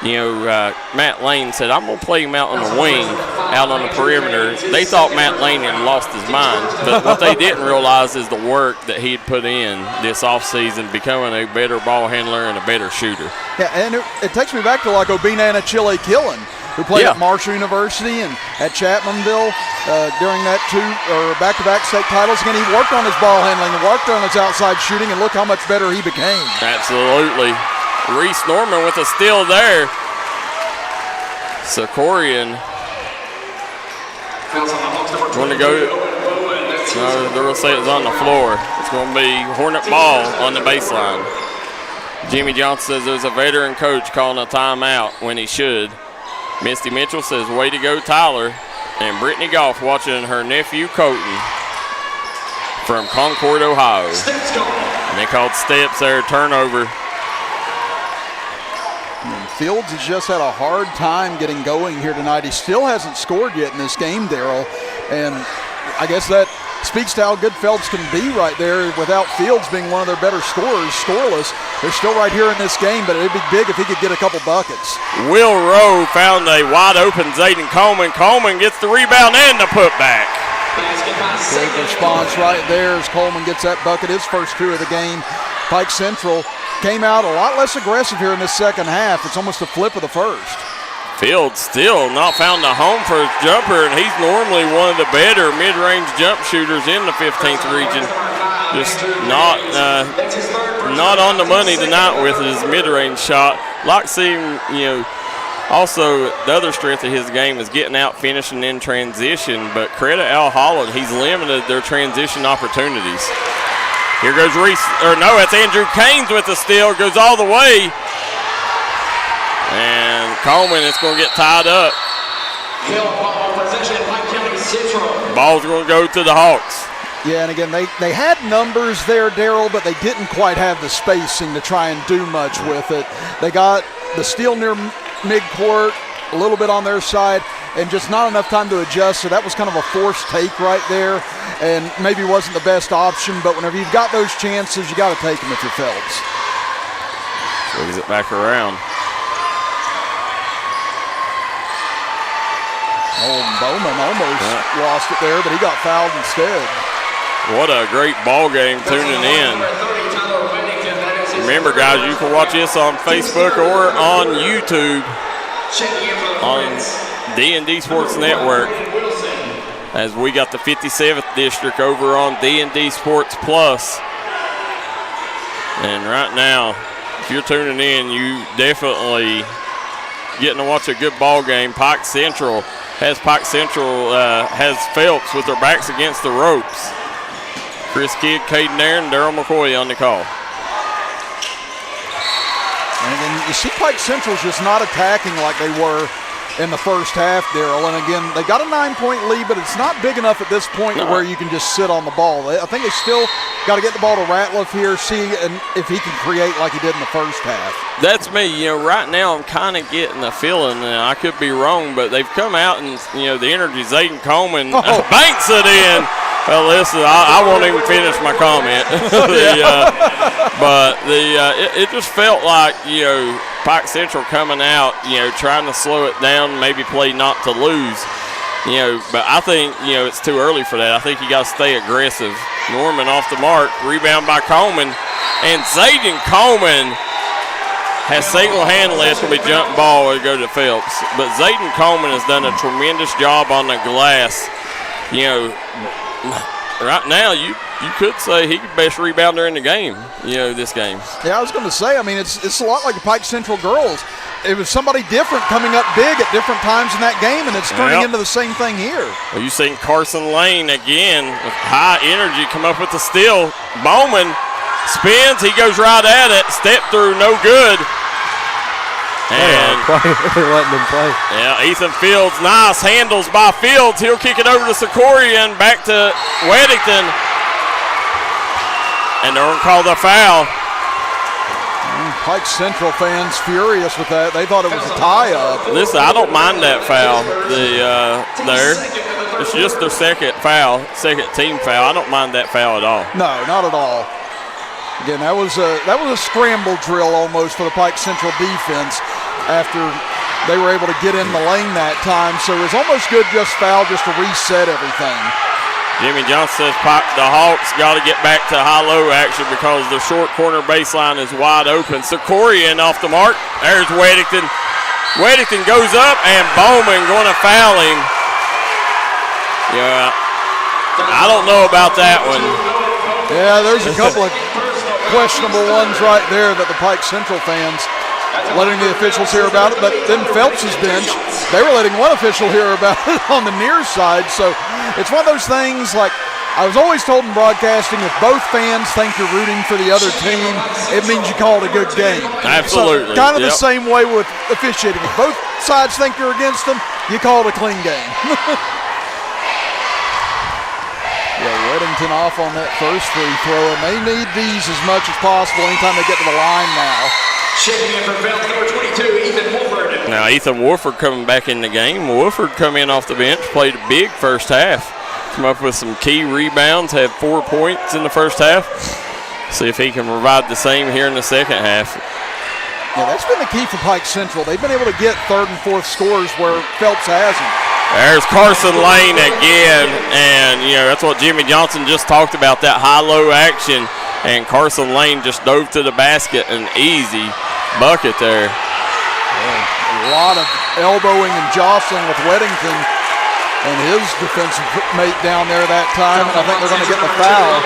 Matt Lane said, I'm going to play him out on the wing, out on the perimeter. They thought Matt Lane had lost his mind. But what they didn't realize is the work that he had put in this offseason, becoming a better ball handler and a better shooter. Yeah, and it takes me back to like Obina and Chile Killen, who played at Marshall University and at Chapmanville during that back-to-back state titles. Again, he worked on his ball handling, worked on his outside shooting, and look how much better he became. Absolutely. Reese Norman with a steal there. Sakorian going to go. No, they're going to say it's on the floor. It's going to be Hornet ball on the baseline. Jimmy Johnson says there's a veteran coach calling a timeout when he should. Misty Mitchell says, way to go, Tyler. And Brittany Goff watching her nephew, Colton, from Concord, Ohio. And they called steps there, turnover. Fields has just had a hard time getting going here tonight. He still hasn't scored yet in this game, Darryl. And I guess that speaks to how good Phelps can be right there without Fields being one of their better scorers, scoreless. They're still right here in this game, but it'd be big if he could get a couple buckets. Will Rowe found a wide-open Zayden Coleman. Coleman gets the rebound and the putback. Big response right there as Coleman gets that bucket, his first two of the game. Pike Central came out a lot less aggressive here in the second half. It's almost a flip of the first. Fields still not found a home for his jumper, and he's normally one of the better mid-range jump shooters in the 15th region. Just not on the money tonight with his mid-range shot. Like seeing, also the other strength of his game is getting out, finishing in transition, but credit Al Holland, he's limited their transition opportunities. Here goes that's Andrew Caines with the steal, goes all the way. And Coleman is going to get tied up. Ball's going to go to the Hawks. Yeah, and again, they had numbers there, Darryl, but they didn't quite have the spacing to try and do much with it. They got the steal near midcourt, a little bit on their side, and just not enough time to adjust, so that was kind of a forced take right there, and maybe wasn't the best option, but whenever you've got those chances, you got to take them if you're Phelps. Swings it back around. Bowman almost lost it there, but he got fouled instead. What a great ball game tuning in. Remember, guys, you can watch this on Facebook or on YouTube on D&D Sports Network, as we got the 57th district over on D&D Sports Plus. And right now, if you're tuning in, you definitely getting to watch a good ball game. Pike Central has Phelps with their backs against the ropes. Chris Kidd, Caid Nairn, and Darryl McCoy on the call. And again, you see Pike Central's just not attacking like they were in the first half, Darryl. And again, they got a 9-point lead, but it's not big enough at this point to where you can just sit on the ball. I think they still got to get the ball to Ratliff here, see if he can create like he did in the first half. That's me. Right now I'm kind of getting the feeling, I could be wrong, but they've come out and, the energy, Zayden Coleman banks it in. Well, listen, I won't even finish my comment. It just felt like, Pike Central coming out, trying to slow it down, maybe play not to lose. But I think, it's too early for that. I think you got to stay aggressive. Norman off the mark, rebound by Coleman. And Zayden Coleman has single-handedly, it's going to be jump ball to go to Phelps. But Zayden Coleman has done a tremendous job on the glass. Right now, you could say he's the best rebounder in the game, this game. Yeah, I was going to say, it's a lot like the Pike Central girls. It was somebody different coming up big at different times in that game, and it's turning into the same thing here. Well, you've seen Carson Lane again with high energy come up with the steal. Bowman spins, he goes right at it, step through, no good. And letting them play. Yeah, Ethan Fields, nice handles by Fields. He'll kick it over to Sikorian, back to Weddington. And they're going to call the foul. Pike Central fans furious with that. They thought it was a tie-up. Listen, I don't mind that foul there. It's just their second team foul. I don't mind that foul at all. No, not at all. Again, that was a scramble drill almost for the Pike Central defense after they were able to get in the lane that time. So it was almost good just foul just to reset everything. Jimmy Johnson says the Hawks got to get back to high-low action because the short corner baseline is wide open. Sikorian off the mark. There's Weddington. Weddington goes up, and Bowman going to foul him. Yeah, I don't know about that one. Yeah, there's a couple of questionable ones right there that the Pike Central fans letting the officials hear about it, but then Phelps' bench, they were letting one official hear about it on the near side. So it's one of those things, like I was always told in broadcasting, if both fans think you're rooting for the other team, it means you called a good game. Absolutely. So kind of the same way with officiating. If both sides think you're against them, you called a clean game. Yeah, Weddington off on that first free throw, and they need these as much as possible anytime they get to the line now. Checking in for Phelps, number 22, Ethan Wolford. Now Ethan Wolford coming back in the game. Wolford come in off the bench, played a big first half. Come up with some key rebounds, had 4 points in the first half. See if he can provide the same here in the second half. Yeah, that's been the key for Pike Central. They've been able to get third and fourth scores where Phelps hasn't. There's Carson Lane again, and that's what Jimmy Johnson just talked about, that high-low action, and Carson Lane just dove to the basket, an easy bucket there. Yeah, a lot of elbowing and jostling with Weddington and his defensive mate down there that time, and I think they're going to get the foul.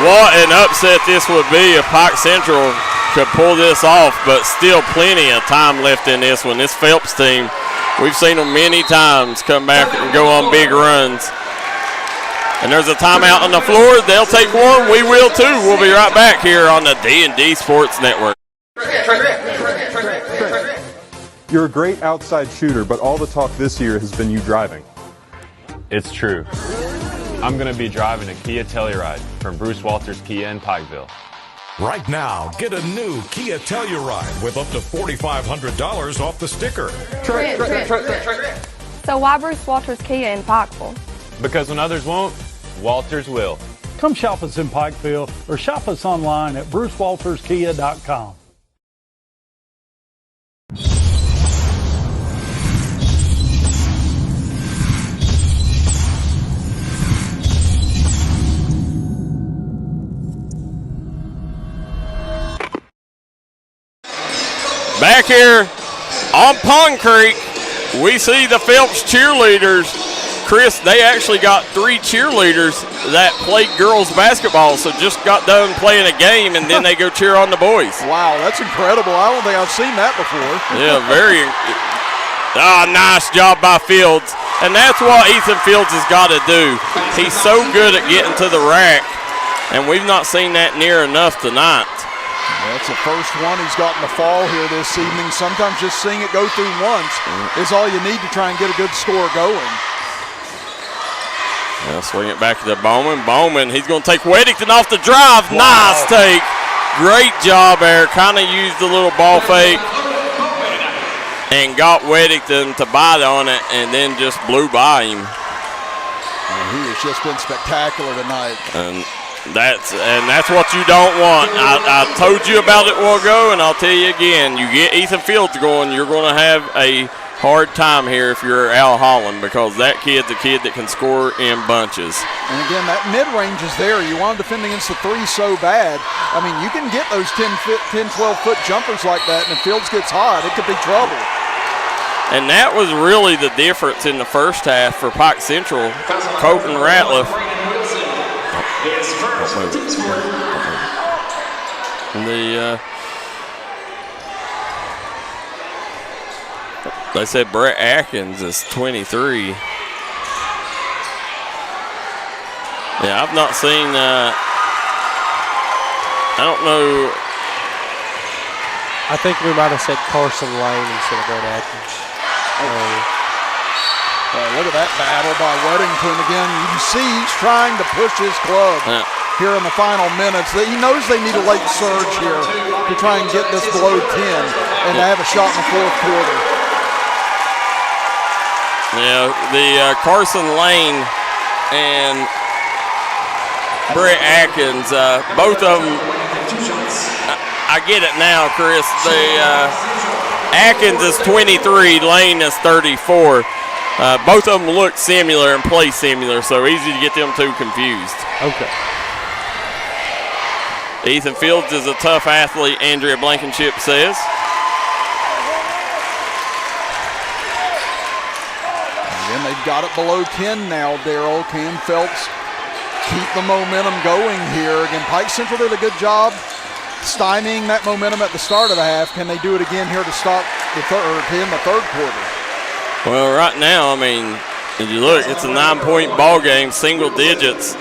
What an upset this would be if Pike Central could pull this off, but still plenty of time left in this one. This Phelps team, we've seen them many times come back and go on big runs. And there's a timeout on the floor. They'll take one. We will too. We'll be right back here on the D&D Sports Network. You're a great outside shooter, but all the talk this year has been you driving. It's true. I'm going to be driving a Kia Telluride from Bruce Walters Kia in Pikeville. Right now, get a new Kia Telluride with up to $4,500 off the sticker. So why Bruce Walters Kia in Pikeville? Because when others won't, Walters will. Come shop us in Pikeville or shop us online at brucewalterskia.com. Back here on Pond Creek, we see the Phelps cheerleaders. Chris, they actually got 3 cheerleaders that played girls basketball, so just got done playing a game, and then they go cheer on the boys. Wow, that's incredible. I don't think I've seen that before. Yeah, very nice job by Fields. And that's what Ethan Fields has got to do. He's so good at getting to the rack, and we've not seen that near enough tonight. That's the first one he's got in the fall here this evening. Sometimes just seeing it go through once is all you need to try and get a good score going. Now swing it back to Bowman. Bowman, he's going to take Weddington off the drive. Wow. Nice take. Great job there. Kind of used the little ball fake. and got Weddington to bite on it and then just blew by him. And he has just been spectacular tonight. And that's what you don't want. I told you about it a while ago, and I'll tell you again. You get Ethan Fields going, you're going to have a hard time here if you're Al Holland, because that kid's a kid that can score in bunches. And again, that mid-range is there. You want to defend against the three so bad. I mean, you can get those 10, 12-foot jumpers like that, and if Fields gets hot, it could be trouble. And that was really the difference in the first half for Pike Central. Colton Ratliff. They said Brett Atkins is 23. Yeah, I've not seen, I don't know. I think we might have said Carson Lane instead of Brett Atkins. Look at that battle by Weddington again. You can see he's trying to push his club here in the final minutes. He knows they need a late surge here to try and get this below 10 and to have a shot in the fourth quarter. Yeah, the Carson Lane and Brett Atkins, both of them, I get it now, Chris. Atkins is 23, Lane is 34. Both of them look similar and play similar, so easy to get them two confused. Okay. Ethan Fields is a tough athlete, Andrea Blankenship says. Again, they've got it below 10 now, Darryl. Can Phelps keep the momentum going here? Again, Pike Central did a good job stymieing that momentum at the start of the half. Can they do it again here to stop to end the third quarter? Well, right now, I mean, if you look, it's a 9-point ball game, single digits.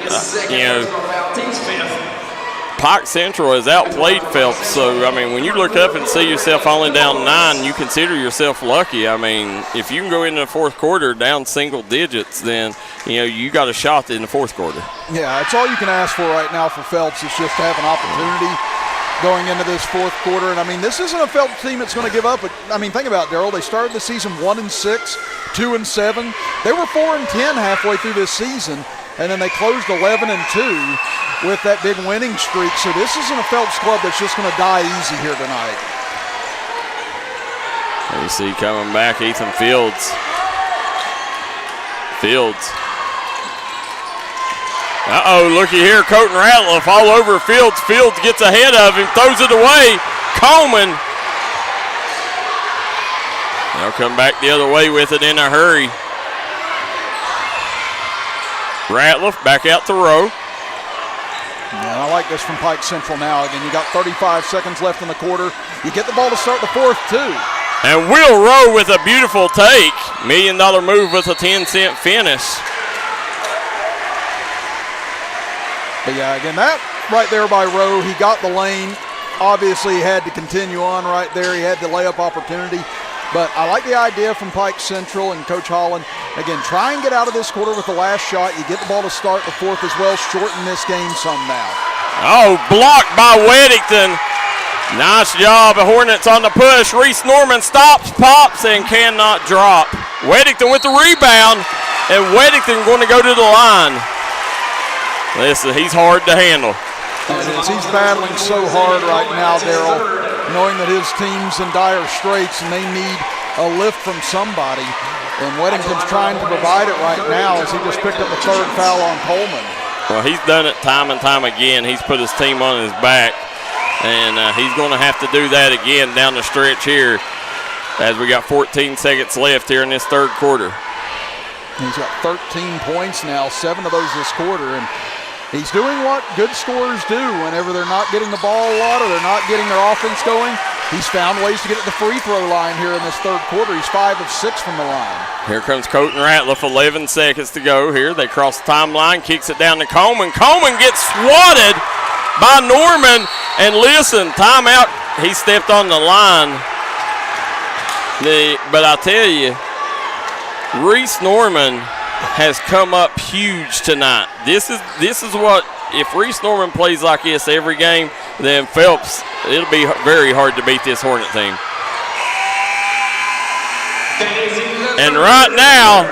Pike Central has outplayed Phelps, so, I mean, when you look up and see yourself only down 9, you consider yourself lucky. I mean, if you can go into the fourth quarter down single digits, then, you got a shot in the fourth quarter. Yeah, it's all you can ask for right now for Phelps is just to have an opportunity going into this fourth quarter. And, I mean, this isn't a Phelps team that's going to give up. I mean, think about it, Darryl. They started the season 1-6, 2-7. They were 4-10 halfway through this season, and then they closed 11-2 with that big winning streak. So this isn't a Phelps club that's just going to die easy here tonight. You see coming back, Ethan Fields. Looky here, Colton Ratliff all over Fields. Fields gets ahead of him, throws it away. Coleman. They'll come back the other way with it in a hurry. Ratliff back out to Rowe. And I like this from Pike Central now. Again, you got 35 seconds left in the quarter. You get the ball to start the fourth, too. And Will Rowe with a beautiful take. $1 million move with a 10-cent finish. But yeah, again, that right there by Rowe, he got the lane. Obviously, he had to continue on right there. He had the layup opportunity. But I like the idea from Pike Central and Coach Holland. Again, try and get out of this quarter with the last shot. You get the ball to start the fourth as well. Shorten this game some now. Oh, blocked by Weddington. Nice job. The Hornets on the push. Reese Norman stops, pops, and cannot drop. Weddington with the rebound, and Weddington going to go to the line. Listen, he's hard to handle. He's battling so hard right now, Darryl, knowing that his team's in dire straits and they need a lift from somebody. And Weddington's trying to provide it right now as he just picked up the third foul on Coleman. Well, he's done it time and time again. He's put his team on his back, and he's going to have to do that again down the stretch here as we got 14 seconds left here in this third quarter. He's got 13 points now, 7 of those this quarter, and he's doing what good scorers do whenever they're not getting the ball a lot or they're not getting their offense going. He's found ways to get at the free throw line here in this third quarter. He's 5 of 6 from the line. Here comes Colton Ratliff, 11 seconds to go here. They cross the timeline, kicks it down to Coleman. Coleman gets swatted by Norman, and listen, timeout. He stepped on the line. But I tell you, Reese Norman has come up huge tonight. This is what, if Reese Norman plays like this every game, then Phelps, it'll be very hard to beat this Hornet team. And right now,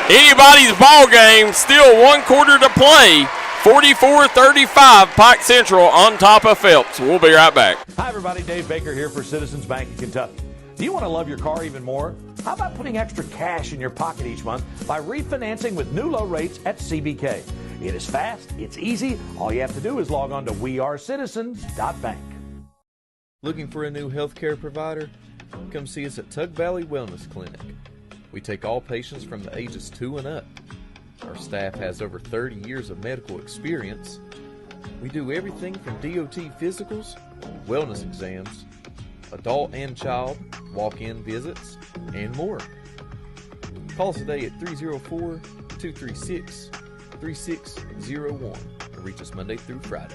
anybody's ball game, still 1 quarter to play. 44-35, Pike Central on top of Phelps. We'll be right back. Hi, everybody. Dave Baker here for Citizens Bank of Kentucky. Do you want to love your car even more? How about putting extra cash in your pocket each month by refinancing with new low rates at CBK? It is fast, it's easy. All you have to do is log on to wearecitizens.bank. Looking for a new healthcare provider? Come see us at Tug Valley Wellness Clinic. We take all patients from the ages 2 and up. Our staff has over 30 years of medical experience. We do everything from DOT physicals, wellness exams, adult and child, walk-in visits, and more. Call us today at 304-236-3601 or reach us Monday through Friday.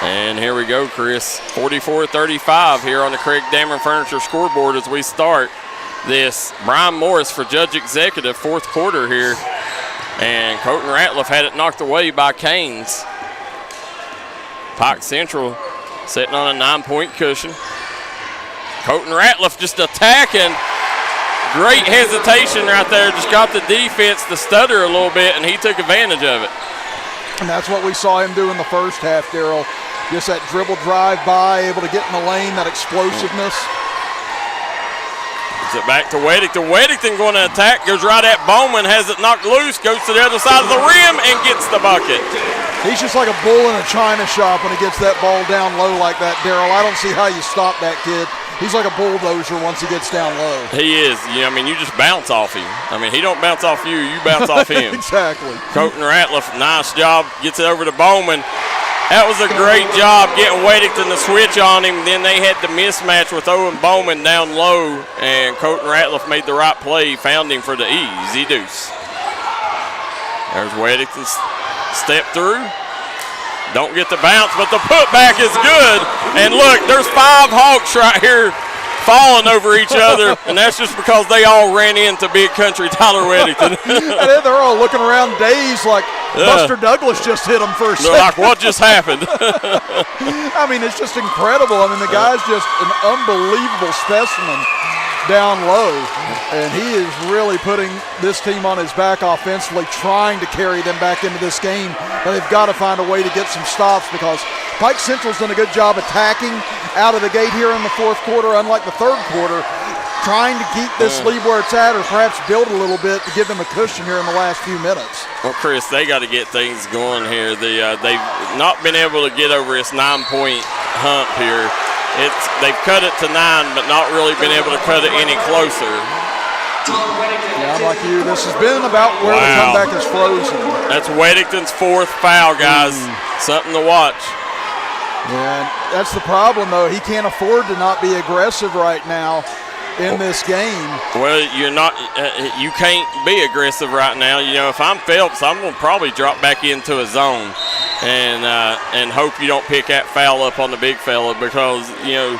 And here we go, Chris. 44-35 here on the Craig Dameron Furniture scoreboard as we start this Brian Morris for Judge Executive fourth quarter here. And Colton Ratliff had it knocked away by Canes. Pike Central sitting on a 9-point cushion. Colton Ratliff just attacking. Great hesitation right there. Just got the defense to stutter a little bit, and he took advantage of it. And that's what we saw him do in the first half, Darryl. Just that dribble drive by, able to get in the lane, that explosiveness. It's it back to Weddington. Weddington going to attack, goes right at Bowman, has it knocked loose, goes to the other side of the rim and gets the bucket. He's just like a bull in a china shop when he gets that ball down low like that, Darryl. I don't see how you stop that kid. He's like a bulldozer once he gets down low. He is. Yeah, I mean, you just bounce off him. I mean, he don't bounce off you, you bounce off him. Exactly. Colton Ratliff, nice job, gets it over to Bowman. That was a great job getting Weddington to switch on him. Then they had the mismatch with Owen Bowman down low, and Colton Ratliff made the right play, found him for the easy deuce. There's Weddington step through. Don't get the bounce, but the putback is good. And look, there's 5 Hawks right here falling over each other, and that's just because they all ran into Big Country Tyler Weddington. And they're all looking around dazed like Buster Douglas just hit them first. They're like, what just happened? I mean, it's just incredible. I mean, the guy's just an unbelievable specimen down low, and he is really putting this team on his back offensively, trying to carry them back into this game. But they've got to find a way to get some stops because Pike Central's done a good job attacking out of the gate here in the fourth quarter, unlike the third quarter, trying to keep this lead where it's at or perhaps build a little bit to give them a cushion here in the last few minutes. Well, Chris, they got to get things going here. They've not been able to get over this 9-point hump here. They've cut it to 9, but not really been able to cut it any closer. Yeah, I'm like you. This has been about where the comeback is frozen. That's Weddington's 4th foul, guys. Something to watch. Yeah, that's the problem, though. He can't afford to not be aggressive right now in this game. Well, you're not. You can't be aggressive right now. You know, if I'm Phelps, I'm going to probably drop back into a zone and hope you don't pick that foul up on the big fella because, you know,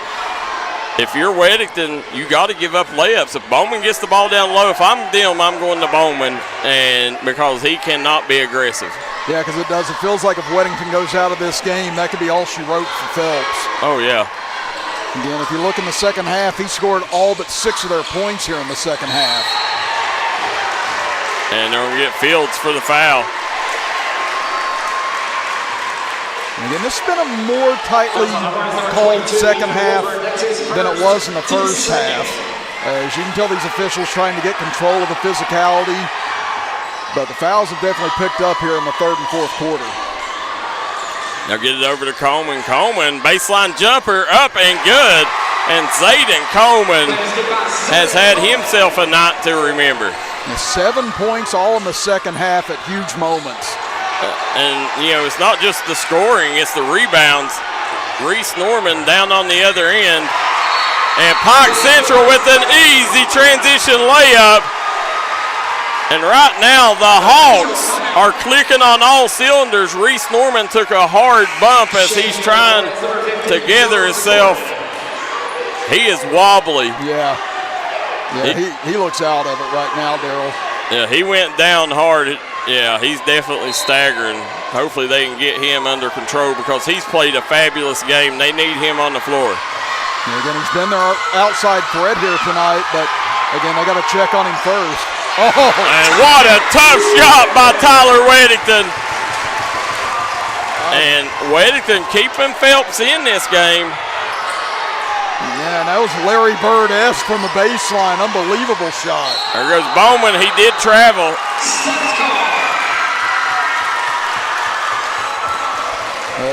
if you're Weddington, you got to give up layups. If Bowman gets the ball down low, if I'm them, I'm going to Bowman, and because he cannot be aggressive. Yeah, because it does. It feels like if Weddington goes out of this game, that could be all she wrote for Phelps. Oh, yeah. Again, if you look in the second half, he scored all but 6 of their points here in the second half. And they're going to get Fields for the foul. Again, this has been a more tightly called second half than it was in the first half. As you can tell, these officials trying to get control of the physicality, but the fouls have definitely picked up here in the third and fourth quarter. Now get it over to Coleman. Coleman, baseline jumper, up and good. And Zayden Coleman has had himself a night to remember. 7 points all in the second half at huge moments. And, it's not just the scoring, it's the rebounds. Reese Norman down on the other end. And Pike Central with an easy transition layup. And right now, the Hawks are clicking on all cylinders. Reese Norman took a hard bump as he's trying to gather himself. He is wobbly. Yeah, he looks out of it right now, Darryl. Yeah, he went down hard. Yeah, he's definitely staggering. Hopefully they can get him under control because he's played a fabulous game. They need him on the floor. And again, he's been their outside threat here tonight, but again, they got to check on him first. Oh! And what a tough shot by Tyler Weddington. And Weddington keeping Phelps in this game. Yeah, and that was Larry Bird-esque from the baseline. Unbelievable shot. There goes Bowman. He did travel.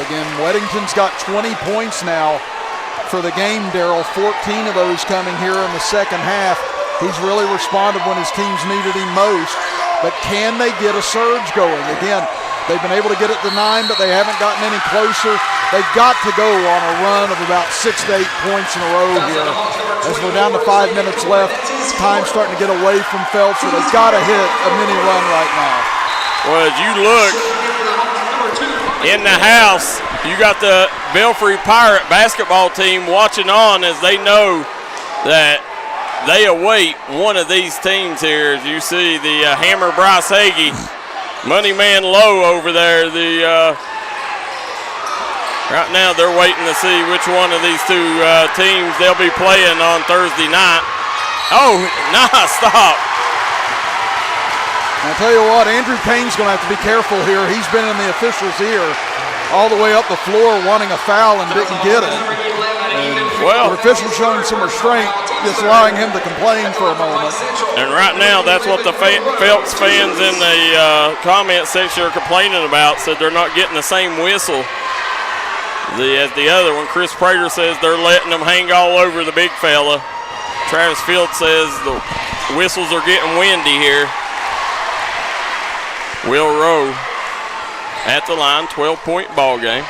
Again, Weddington's got 20 points now for the game, Darryl. 14 of those coming here in the second half. He's really responded when his teams needed him most. But can they get a surge going? Again, they've been able to get it to 9, but they haven't gotten any closer. They've got to go on a run of about 6 to 8 points in a row here. As we're down to 5 minutes left, time's starting to get away from Phelps, so they've got to hit a mini run right now. Well, as you look in the house, you got the Belfry Pirate basketball team watching on as they know that they await one of these teams here. As you see the Hammer Bryce Hagee, Money Man Low over there. Right now they're waiting to see which one of these two teams they'll be playing on Thursday night. Oh, nice stop. I'll tell you what, Andrew Payne's going to have to be careful here. He's been in the officials' ear all the way up the floor wanting a foul and didn't get it. And the officials showing some restraint, just allowing him to complain for a moment. And right now, that's what the Phelps fans in the comment section are complaining about. Said they're not getting the same whistle as the other one. Chris Prater says they're letting them hang all over the big fella. Travis Field says the whistles are getting windy here. Will Rowe at the line, 12-point ball game.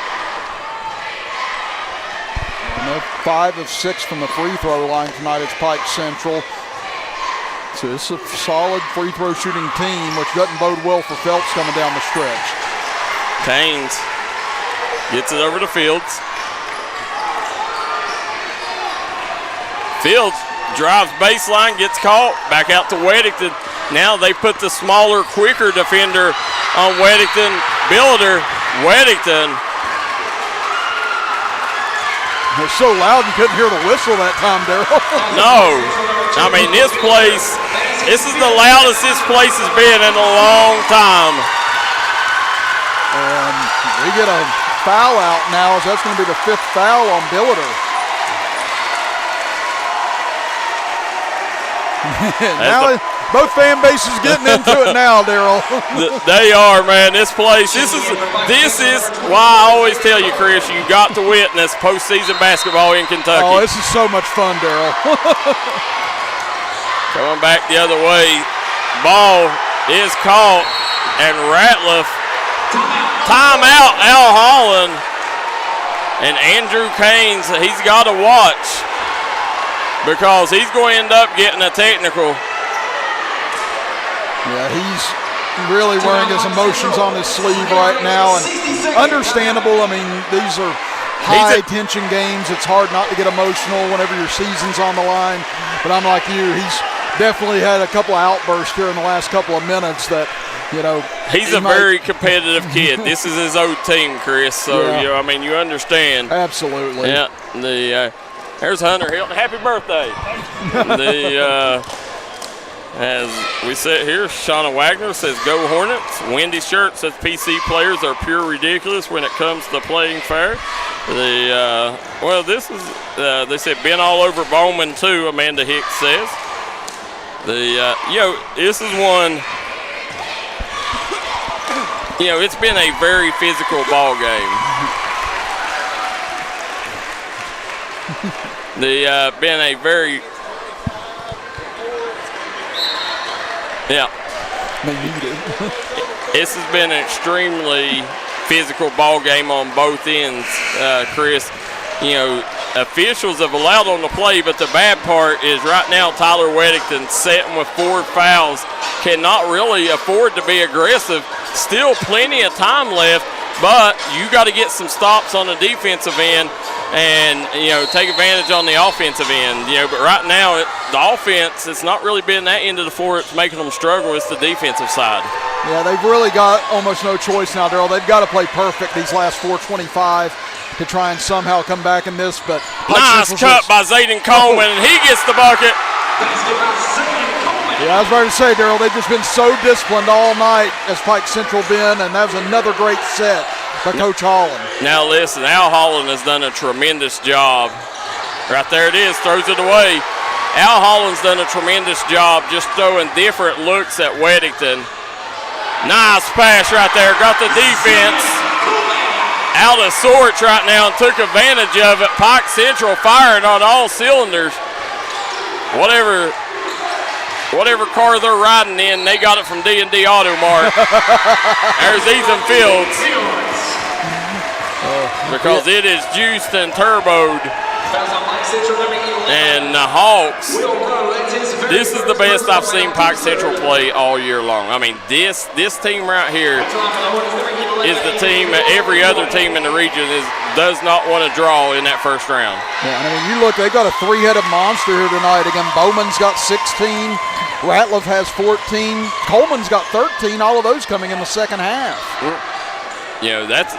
5 of 6 from the free throw line tonight. It's Pike Central. So it's a solid free throw shooting team, which doesn't bode well for Phelps coming down the stretch. Caines gets it over to Fields. Fields drives baseline, gets caught, back out to Weddington. Now they put the smaller, quicker defender on Weddington. Builder, Weddington. It's so loud you couldn't hear the whistle that time, Darryl. No. I mean, this is the loudest this place has been in a long time. And we get a foul out now, as that's going to be the 5th foul on Billiter. Now both fan bases getting into it now, Darryl. They are, man. This place, this is why I always tell you, Chris, you got to witness postseason basketball in Kentucky. Oh, this is so much fun, Darryl. Coming back the other way. Ball is caught, and Ratliff. Timeout, Al Holland. And Andrew Caines, he's got to watch because he's going to end up getting a technical. Yeah, he's really wearing his emotions on his sleeve right now, and understandable. I mean, these are high-tension games. It's hard not to get emotional whenever your season's on the line. But I'm like you, he's definitely had a couple of outbursts here in the last couple of minutes that, you know. He's a very competitive kid. This is his old team, Chris. So, I mean, you understand. Absolutely. Yeah. There's Hunter Hilton. Happy birthday. As we sit here, Shauna Wagner says, "Go Hornets." Wendy Shirt says, "PC players are pure ridiculous when it comes to playing fair." This is, they said, "Been all over Bowman too," Amanda Hicks says. This is one, it's been a very physical ball game. The been a very This has been an extremely physical ball game on both ends, Chris. You know, officials have allowed on the play, but the bad part is right now Tyler Weddington sitting with 4 fouls, cannot really afford to be aggressive. Still plenty of time left, but you got to get some stops on the defensive end and, you know, take advantage on the offensive end. You know, but right now the offense, it's not really been that end of the floor it's making them struggle. It's the defensive side. Yeah, they've really got almost no choice now, Darryl. They've got to play perfect these last 4:25 to try and somehow come back in this. But nice cut by Zayden Coleman, and he gets the bucket. Yeah, I was about to say, Darryl, they've just been so disciplined all night as Pike Central been, and that was another great set by Coach Holland. Now listen, Al Holland has done a tremendous job. Right there it is, throws it away. Al Holland's done a tremendous job just throwing different looks at Weddington. Nice pass right there, got the defense out of sorts right now and took advantage of it. Pike Central firing on all cylinders. Whatever car they're riding in, they got it from D&D Auto Mart. There's Ethan Fields. Because it is juiced and turboed. And the Hawks, this is the best I've seen Pike Central play all year long. I mean, this team right here is the team that every other team in the region does not want to draw in that first round. Yeah, I mean, you look, they've got a 3-headed monster here tonight. Again, Bowman's got 16, Ratliff has 14, Coleman's got 13, all of those coming in the second half. You know, that's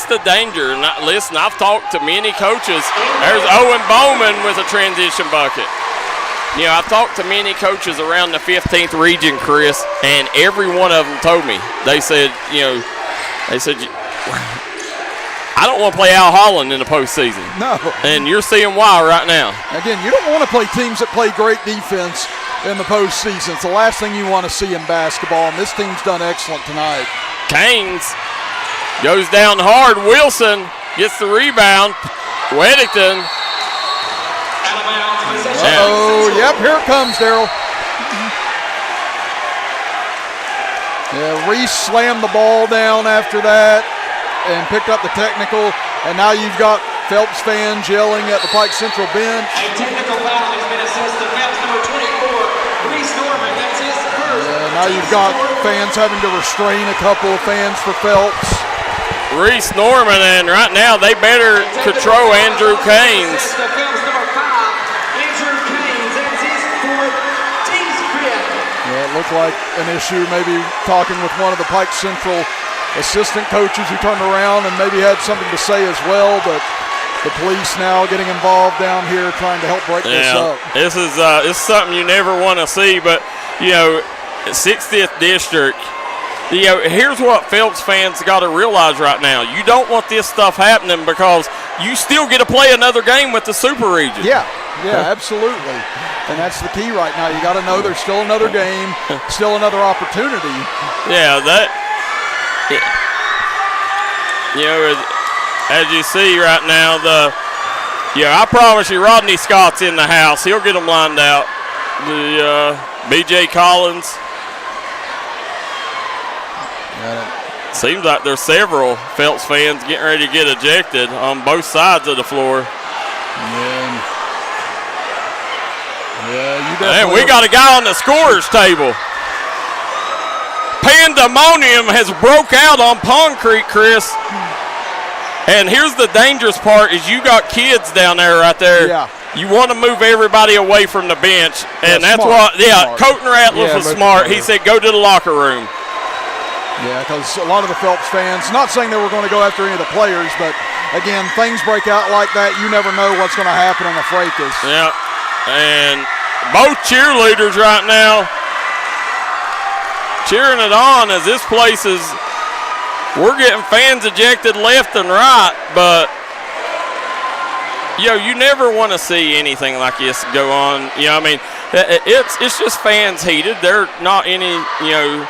the danger. And listen, I've talked to many coaches. There's Owen Bowman with a transition bucket. You know, I've talked to many coaches around the 15th region, Chris, and every one of them told me, they said, I don't want to play Al Holland in the postseason. No. And you're seeing why right now. Again, you don't want to play teams that play great defense in the postseason. It's the last thing you want to see in basketball, and this team's done excellent tonight. Canes goes down hard. Wilson gets the rebound. Weddington. Oh, yep, here it comes, Darryl. Yeah, Reese slammed the ball down after that and picked up the technical, and now you've got Phelps fans yelling at the Pike Central bench. A technical foul has been assessed to Phelps, number 24, Reese Norman. That's his first. Now you've got fans having to restrain a couple of fans for Phelps. Reese Norman, and right now they better control Andrew Caines. Yeah, it looked like an issue, maybe talking with one of the Pike Central assistant coaches who turned around and maybe had something to say as well, but the police now getting involved down here trying to help break this up. This is something you never want to see, but, you know, 60th District, you know, here's what Phelps fans got to realize right now. You don't want this stuff happening because you still get to play another game with the Super Region. Yeah, absolutely. And that's the key right now. You got to know there's still another game, still another opportunity. Yeah, you know, as you see right now, I promise you, Rodney Scott's in the house. He'll get them lined out. The B.J. Collins. Seems like there's several Phelps fans getting ready to get ejected on both sides of the floor. And we got a guy on the scorer's table. Pandemonium has broke out on Pond Creek, Chris. And here's the dangerous part is you got kids down there right there. Yeah. You want to move everybody away from the bench. And that's smart. what, Colton Ratliff was smart. He said, go to the locker room. Yeah, because a lot of the Phelps fans, not saying they were going to go after any of the players, but again, things break out like that. You never know what's going to happen in a fracas. Yeah, and both cheerleaders right now cheering it on as this place is, we're getting fans ejected left and right, but, you know, you never want to see anything like this go on. You know, I mean, it's just fans heated. They're not any, you know,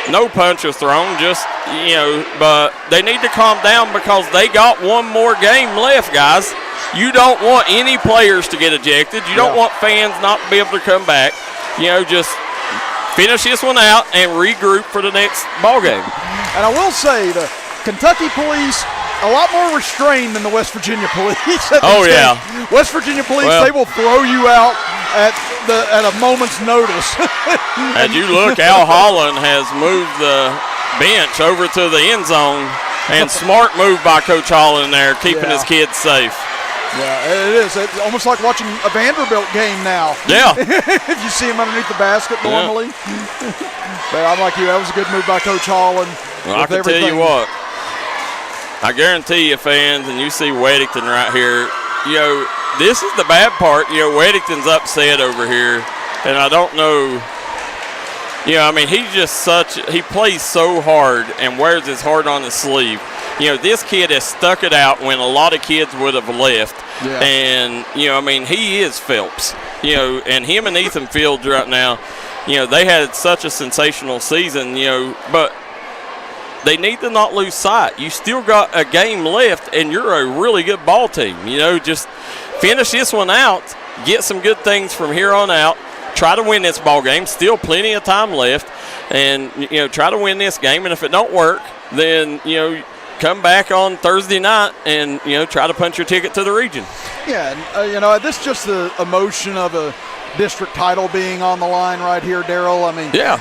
no punches thrown, just, you know, but they need to calm down because they got one more game left, guys. you don't want any players to get ejected. You don't want fans not to be able to come back. Just finish this one out and regroup for the next ball game. And I will say the Kentucky police a lot more restrained than the West Virginia police. West Virginia police, they will throw you out at a moment's notice. As you look, Al Holland has moved the bench over to the end zone, and smart move by Coach Holland there, keeping his kids safe. Yeah, it is. It's almost like watching a Vanderbilt game now. Yeah. If you see him underneath the basket normally. But I'm like you, that was a good move by Coach Holland. Well, I can tell you what. I guarantee you, fans, and you see Weddington right here, this is the bad part. Weddington's upset over here, and I don't know. He's just he plays so hard and wears his heart on his sleeve. This kid has stuck it out when a lot of kids would have left. Yeah. And, he is Phelps. And him and Ethan Fields right now, they had such a sensational season, but they need to not lose sight. You still got a game left, and you're a really good ball team. Just finish this one out, get some good things from here on out, try to win this ball game. Still plenty of time left, and, try to win this game. And if it don't work, then, come back on Thursday night and, try to punch your ticket to the region. Yeah, and, this is just the emotion of a district title being on the line right here, Darryl.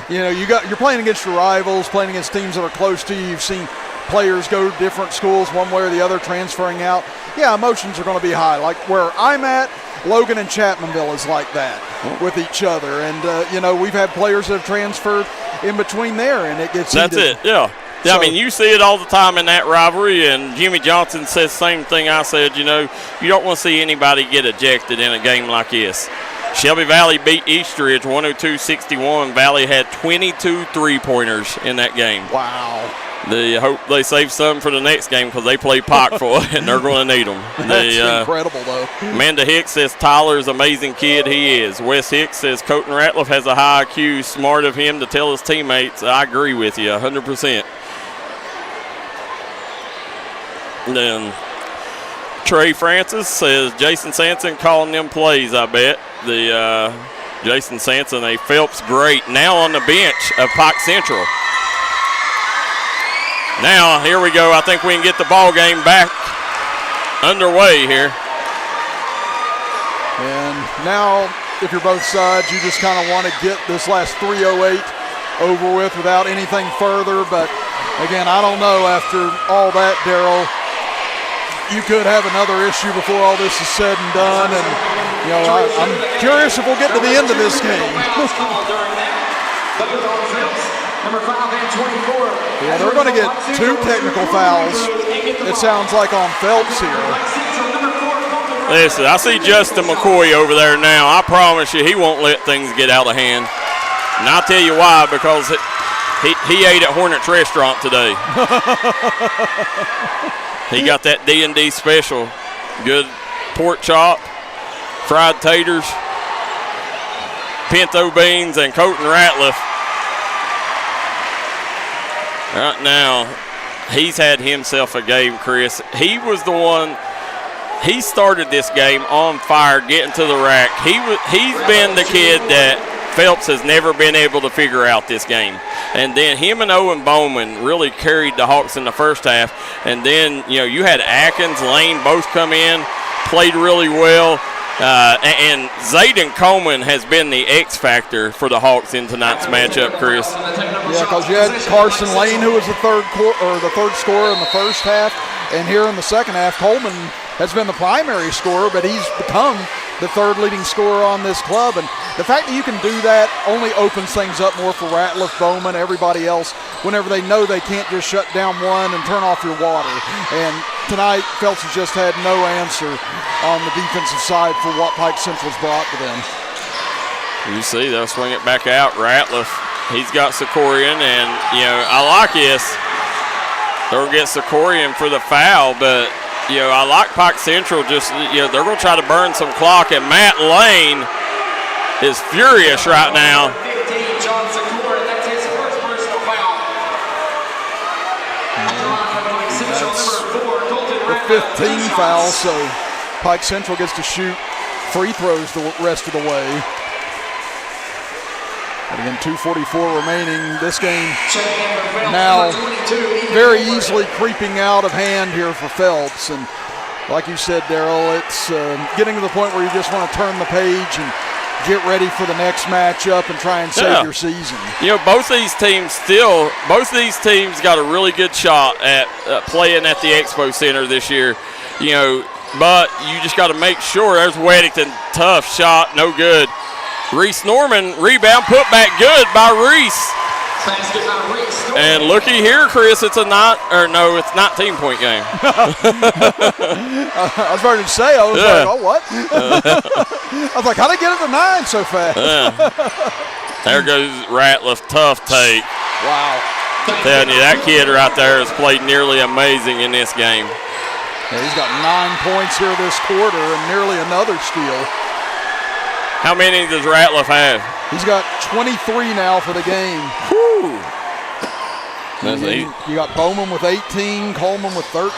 You're playing against your rivals, playing against teams that are close to you. You've seen players go to different schools one way or the other, transferring out. Yeah, emotions are going to be high. Like where I'm at, Logan and Chapmanville is like that with each other. And, we've had players that have transferred in between there, and it gets heated. That's it, yeah. So, you see it all the time in that rivalry, and Jimmy Johnson says the same thing I said. You don't want to see anybody get ejected in a game like this. Shelby Valley beat Eastridge 102-61. Valley had 22 three-pointers in that game. Wow. They hope they save some for the next game because they play Pikeville, and they're going to need them. That's incredible, though. Amanda Hicks says Tyler's an amazing kid. He is. Wes Hicks says Colton Ratliff has a high IQ. Smart of him to tell his teammates. I agree with you 100%. And then Trey Francis says Jason Sanson calling them plays, I bet. Jason Sanson, a Phelps great, now on the bench of Pike Central. Now, here we go. I think we can get the ball game back underway here. And now, if you're both sides, you just kind of want to get this last 3:08 over with without anything further. But, again, I don't know after all that, Darryl. You could have another issue before all this is said and done. And, I'm curious if we'll get to the end of this game. Yeah, they're going to get 2 technical fouls, it sounds like, on Phelps here. Listen, I see Justin McCoy over there now. I promise you he won't let things get out of hand. And I'll tell you why, because he ate at Hornets Restaurant today. He got that D&D special. Good pork chop, fried taters, pinto beans, and Colton Ratliff. Right now, he's had himself a game, Chris. He was the one, he started this game on fire, getting to the rack. He's been the kid that Phelps has never been able to figure out this game. And then him and Owen Bowman really carried the Hawks in the first half. And then, you had Atkins, Lane both come in, played really well. And Zayden Coleman has been the X factor for the Hawks in tonight's matchup, Chris. Yeah, because you had Carson Lane, who was the third scorer in the first half, and here in the second half, Coleman has been the primary scorer, but he's become the third leading scorer on this club. And the fact that you can do that only opens things up more for Ratliff, Bowman, everybody else, whenever they know they can't just shut down one and turn off your water. And tonight, Phelps has just had no answer on the defensive side for what Pike Central's brought to them. You see, they'll swing it back out. Ratliff, he's got Sikorian, and, I like this. They'll get Sikorian for the foul, but, I like Pike Central just, they're going to try to burn some clock, and Matt Lane is furious right now. The 15th foul, so Pike Central gets to shoot free throws the rest of the way. And again, 2:44 remaining. This game now very easily creeping out of hand here for Phelps. And like you said, Darryl, it's getting to the point where you just want to turn the page and get ready for the next matchup and try and save your season. Both of these teams got a really good shot at playing at the Expo Center this year. But you just got to make sure. There's Weddington, tough shot, no good. Reese Norman, rebound, put back good by Reese. And looky here, Chris, it's a 19-point game. I was about to say, I was like, oh, what? I was like, how'd they get it to 9 so fast? There goes Ratliff, tough take. Wow. I'm telling you, that kid right there has played nearly amazing in this game. Yeah, he's got 9 points here this quarter and nearly another steal. How many does Ratliff have? He's got 23 now for the game. Whew. You got Bowman with 18, Coleman with 13.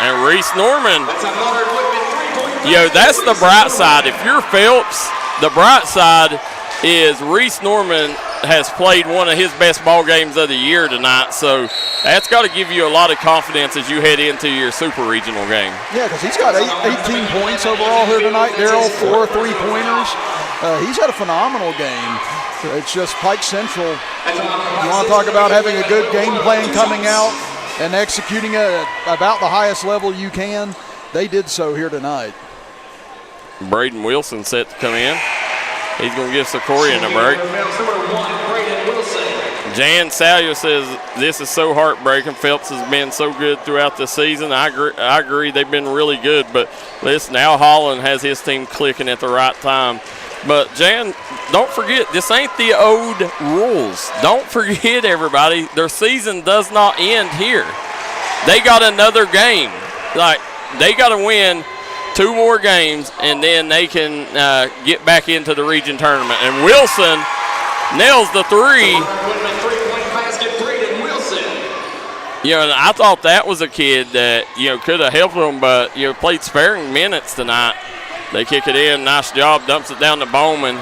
And Reese Norman. That's the bright side. If you're Phelps, the bright side is Reese Norman has played one of his best ball games of the year tonight, so that's got to give you a lot of confidence as you head into your super regional game. Yeah, because he's got 18 points overall here tonight, Darryl, 4 3-pointers. He's had a phenomenal game. It's just Pike Central. You want to talk about having a good game plan coming out and executing it at about the highest level you can. They did so here tonight. Braden Wilson set to come in. He's going to give Sikorian a break. Jan Salyer says, this is so heartbreaking. Phelps has been so good throughout the season. I agree they've been really good. But listen, Al Holland has his team clicking at the right time. But, Jan, don't forget, this ain't the old rules. Don't forget, everybody, their season does not end here. They got another game. They got to win 2 more games, and then they can get back into the region tournament. And Wilson nails the 3. And I thought that was a kid that, could have helped them, but, played sparing minutes tonight. They kick it in. Nice job. Dumps it down to Bowman.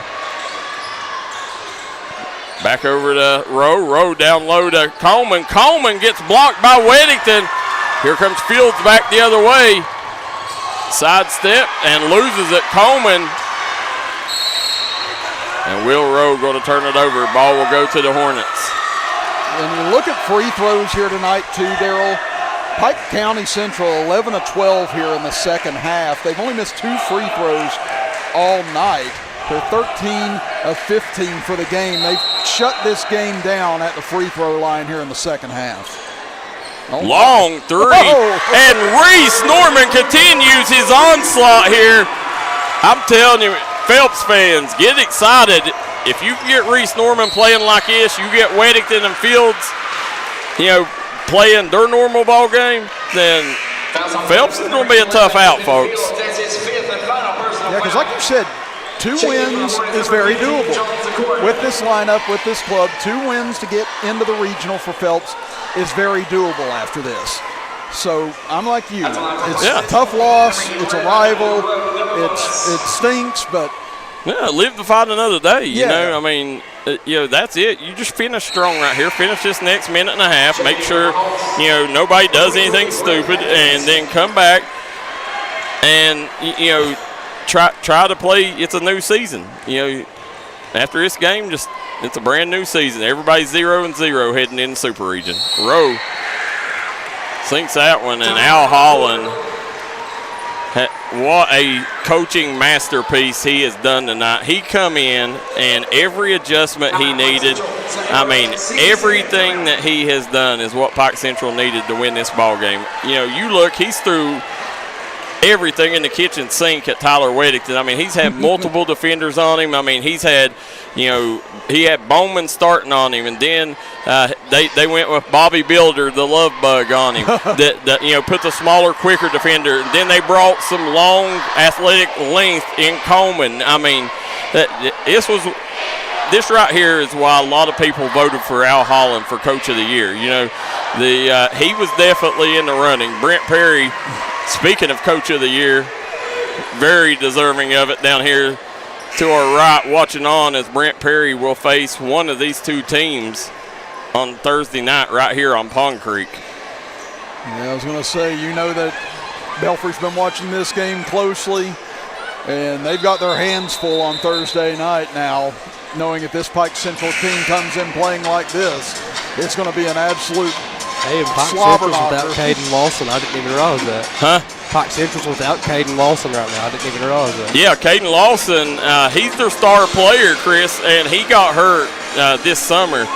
Back over to Rowe. Rowe down low to Coleman. Coleman gets blocked by Weddington. Here comes Fields back the other way. Sidestep and loses it. Coleman. And Will Rowe going to turn it over. Ball will go to the Hornets. And you look at free throws here tonight too, Darryl. Pike County Central 11 of 12 here in the second half. They've only missed 2 free throws all night. They're 13 of 15 for the game. They've shut this game down at the free throw line here in the second half. Long 3. And Reese Norman continues his onslaught here. I'm telling you, Phelps fans, get excited. If you get Reese Norman playing like this, you get Weddington and Fields, playing their normal ball game, then Phelps is going to be a tough out, folks. Yeah, because like you said, 2 wins is very doable. With this lineup, with this club, 2 wins to get into the regional for Phelps is very doable after this. So I'm like you. It's a tough loss. It's a rival. It stinks, but live to fight another day. That's it. You just finish strong right here. Finish this next minute and a half. Make sure nobody does anything stupid, and then come back and try to play. It's a new season. After this game, it's a brand new season. Everybody's 0-0 heading into Super Region. Rowe sinks that one, and Al Holland. What a coaching masterpiece he has done tonight. He come in, and every adjustment he needed, everything that he has done is what Pike Central needed to win this ball game. You look, he's threw everything in the kitchen sink at Tyler Weddington. He's had multiple defenders on him. He's had, he had Bowman starting on him, and then they went with Bobby Builder, the love bug, on him. that put the smaller, quicker defender. And then they brought some long, athletic length in Coleman. This right here is why a lot of people voted for Al Holland for Coach of the Year. He was definitely in the running. Brent Perry, speaking of Coach of the Year, very deserving of it down here to our right, watching on as Brent Perry will face one of these two teams on Thursday night right here on Pond Creek. Yeah, I was going to say, you know that Belfry's been watching this game closely, and they've got their hands full on Thursday night now, knowing if this Pike Central team comes in playing like this, it's going to be an absolute Hey, and Pike slobber Central's knocker. without Caden Lawson. I didn't even realize that. Huh? Pike Central's without Caden Lawson right now. I didn't even realize that. Yeah, Caden Lawson, he's their star player, Chris, and he got hurt this summer.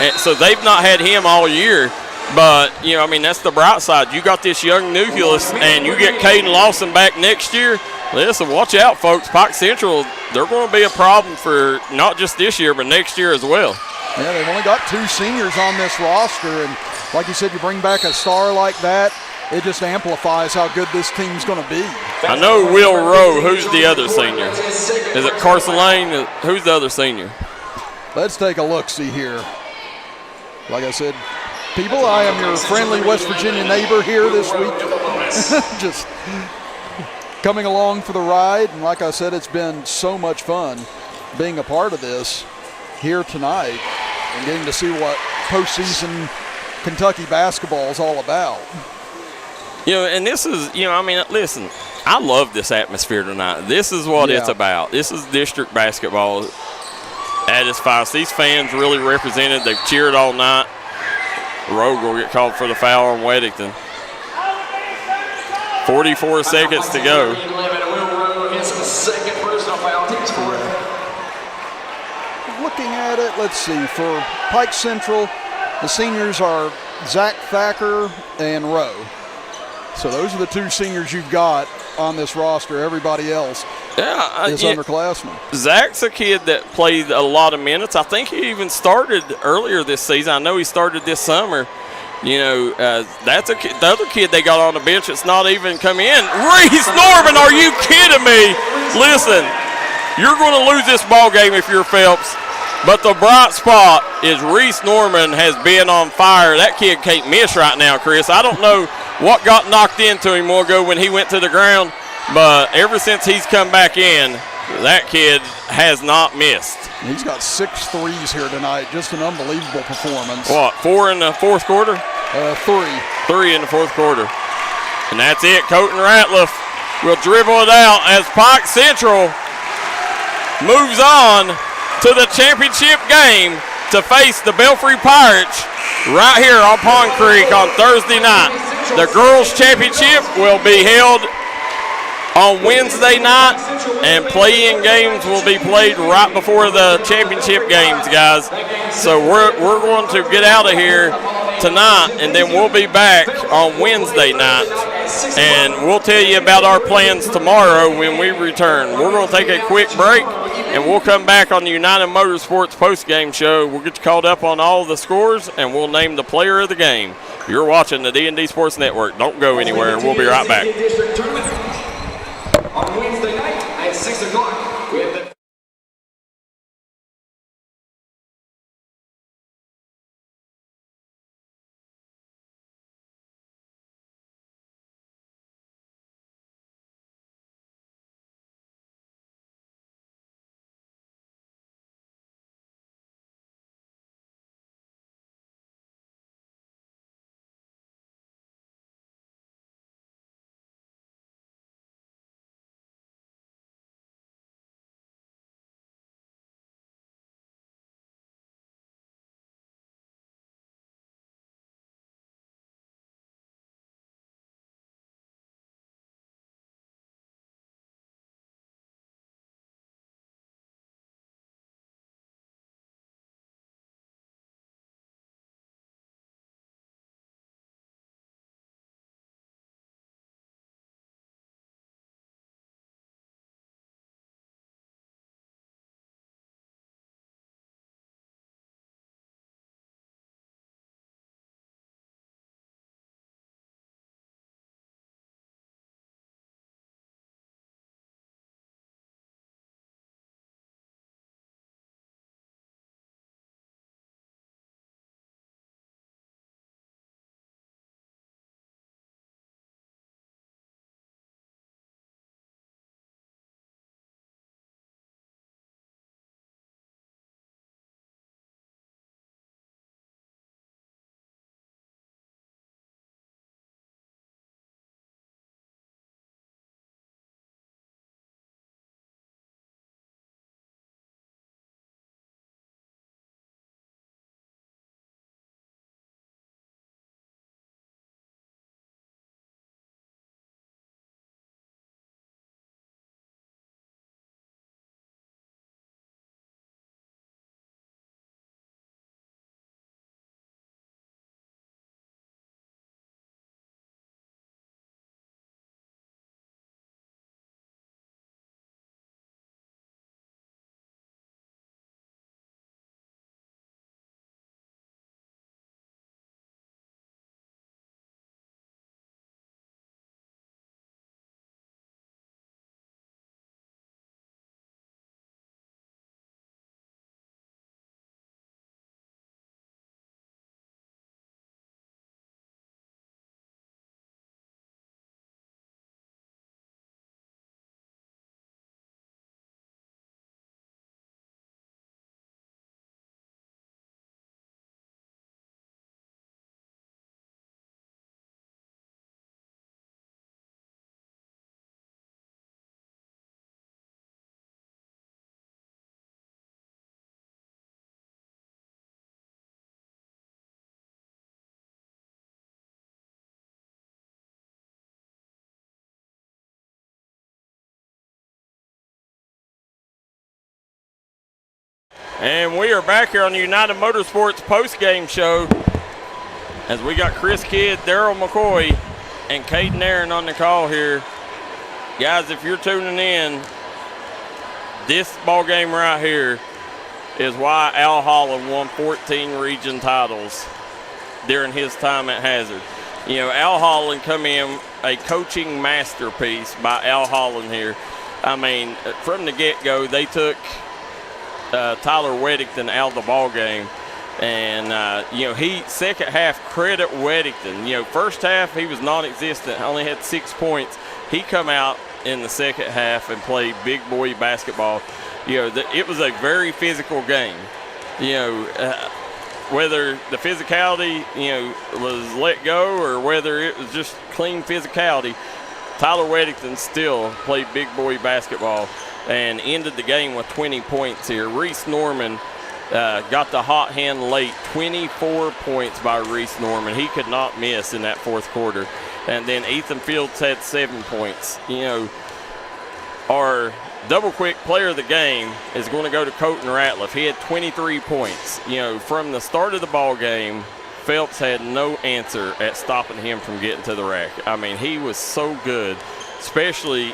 And so they've not had him all year. But, you know, I mean, that's the bright side. You got this young nucleus, and you get Caden Lawson back next year. Listen, watch out, folks. Pike Central, they're going to be a problem for not just this year, but next year as well. Yeah, they've only got 2 seniors on this roster, and like you said, you bring back a star like that, it just amplifies how good this team's going to be. I know Will Rowe. Who's the other senior? Is it Carson Lane? Who's the other senior? Let's take a look-see here. Like I said, people, I am your friendly West Virginia neighbor here this week. Just coming along for the ride, and like I said, it's been so much fun being a part of this here tonight and getting to see what postseason Kentucky basketball is all about. You know, and this is, you know, I mean, listen, I love this atmosphere tonight. This is what it's about. This is district basketball at its finest. These fans really represented. They've cheered all night. Rogue will get called for the foul on Weddington. 44 seconds to go. Looking at it, let's see, for Pike Central, the seniors are Zach Thacker and Rowe. So those are the 2 seniors you've got on this roster. Everybody else is underclassmen. Zach's a kid that played a lot of minutes. I think he even started earlier this season. I know he started this summer. You know, that's a kid, the other kid they got on the bench that's not even come in. Reese Norman, are you kidding me? Listen, you're going to lose this ball game if you're Phelps. But the bright spot is Reese Norman has been on fire. That kid can't miss right now, Chris. I don't know what got knocked into him more ago when he went to the ground, but ever since he's come back in, that kid has not missed. He's got 6 threes here tonight. Just an unbelievable performance. What, 4 in the fourth quarter? 3. 3 in the fourth quarter. And that's it. Colton Ratliff will dribble it out as Pike Central moves on to the championship game to face the Belfry Pirates right here on Pond Creek on Thursday night. The girls' championship will be held on Wednesday night, and play-in games will be played right before the championship games, guys. So we're going to get out of here tonight, and then we'll be back on Wednesday night, and we'll tell you about our plans tomorrow when we return. We're going to take a quick break, and we'll come back on the United Motorsports postgame show. We'll get you caught up on all the scores, and we'll name the player of the game. You're watching the D&D Sports Network. Don't go anywhere. We'll be right back. On Wednesday night at 6 o'clock with the And we are back here on the United Motorsports post-game show as we got Chris Kidd, Darryl McCoy, and Caid Nairn on the call here. Guys, if you're tuning in, this ball game right here is why Al Holland won 14 region titles during his time at Hazard. You know, Al Holland come in, a coaching masterpiece by Al Holland here. I mean, from the get-go, they took Tyler Weddington out of the ball game. And, you know, second half, credit Weddington. You know, first half, he was non-existent, only had 6 points. He come out in the second half and played big boy basketball. You know, it was a very physical game. You know, whether the physicality, you know, was let go or whether it was just clean physicality, Tyler Weddington still played big boy basketball and ended the game with 20 points here. Reese Norman got the hot hand late, 24 points by Reese Norman. He could not miss in that fourth quarter. And then Ethan Fields had 7 points. You know, our double quick player of the game is going to go to Colton Ratliff. He had 23 points. You know, from the start of the ball game, Phelps had no answer at stopping him from getting to the rack. I mean, he was so good, especially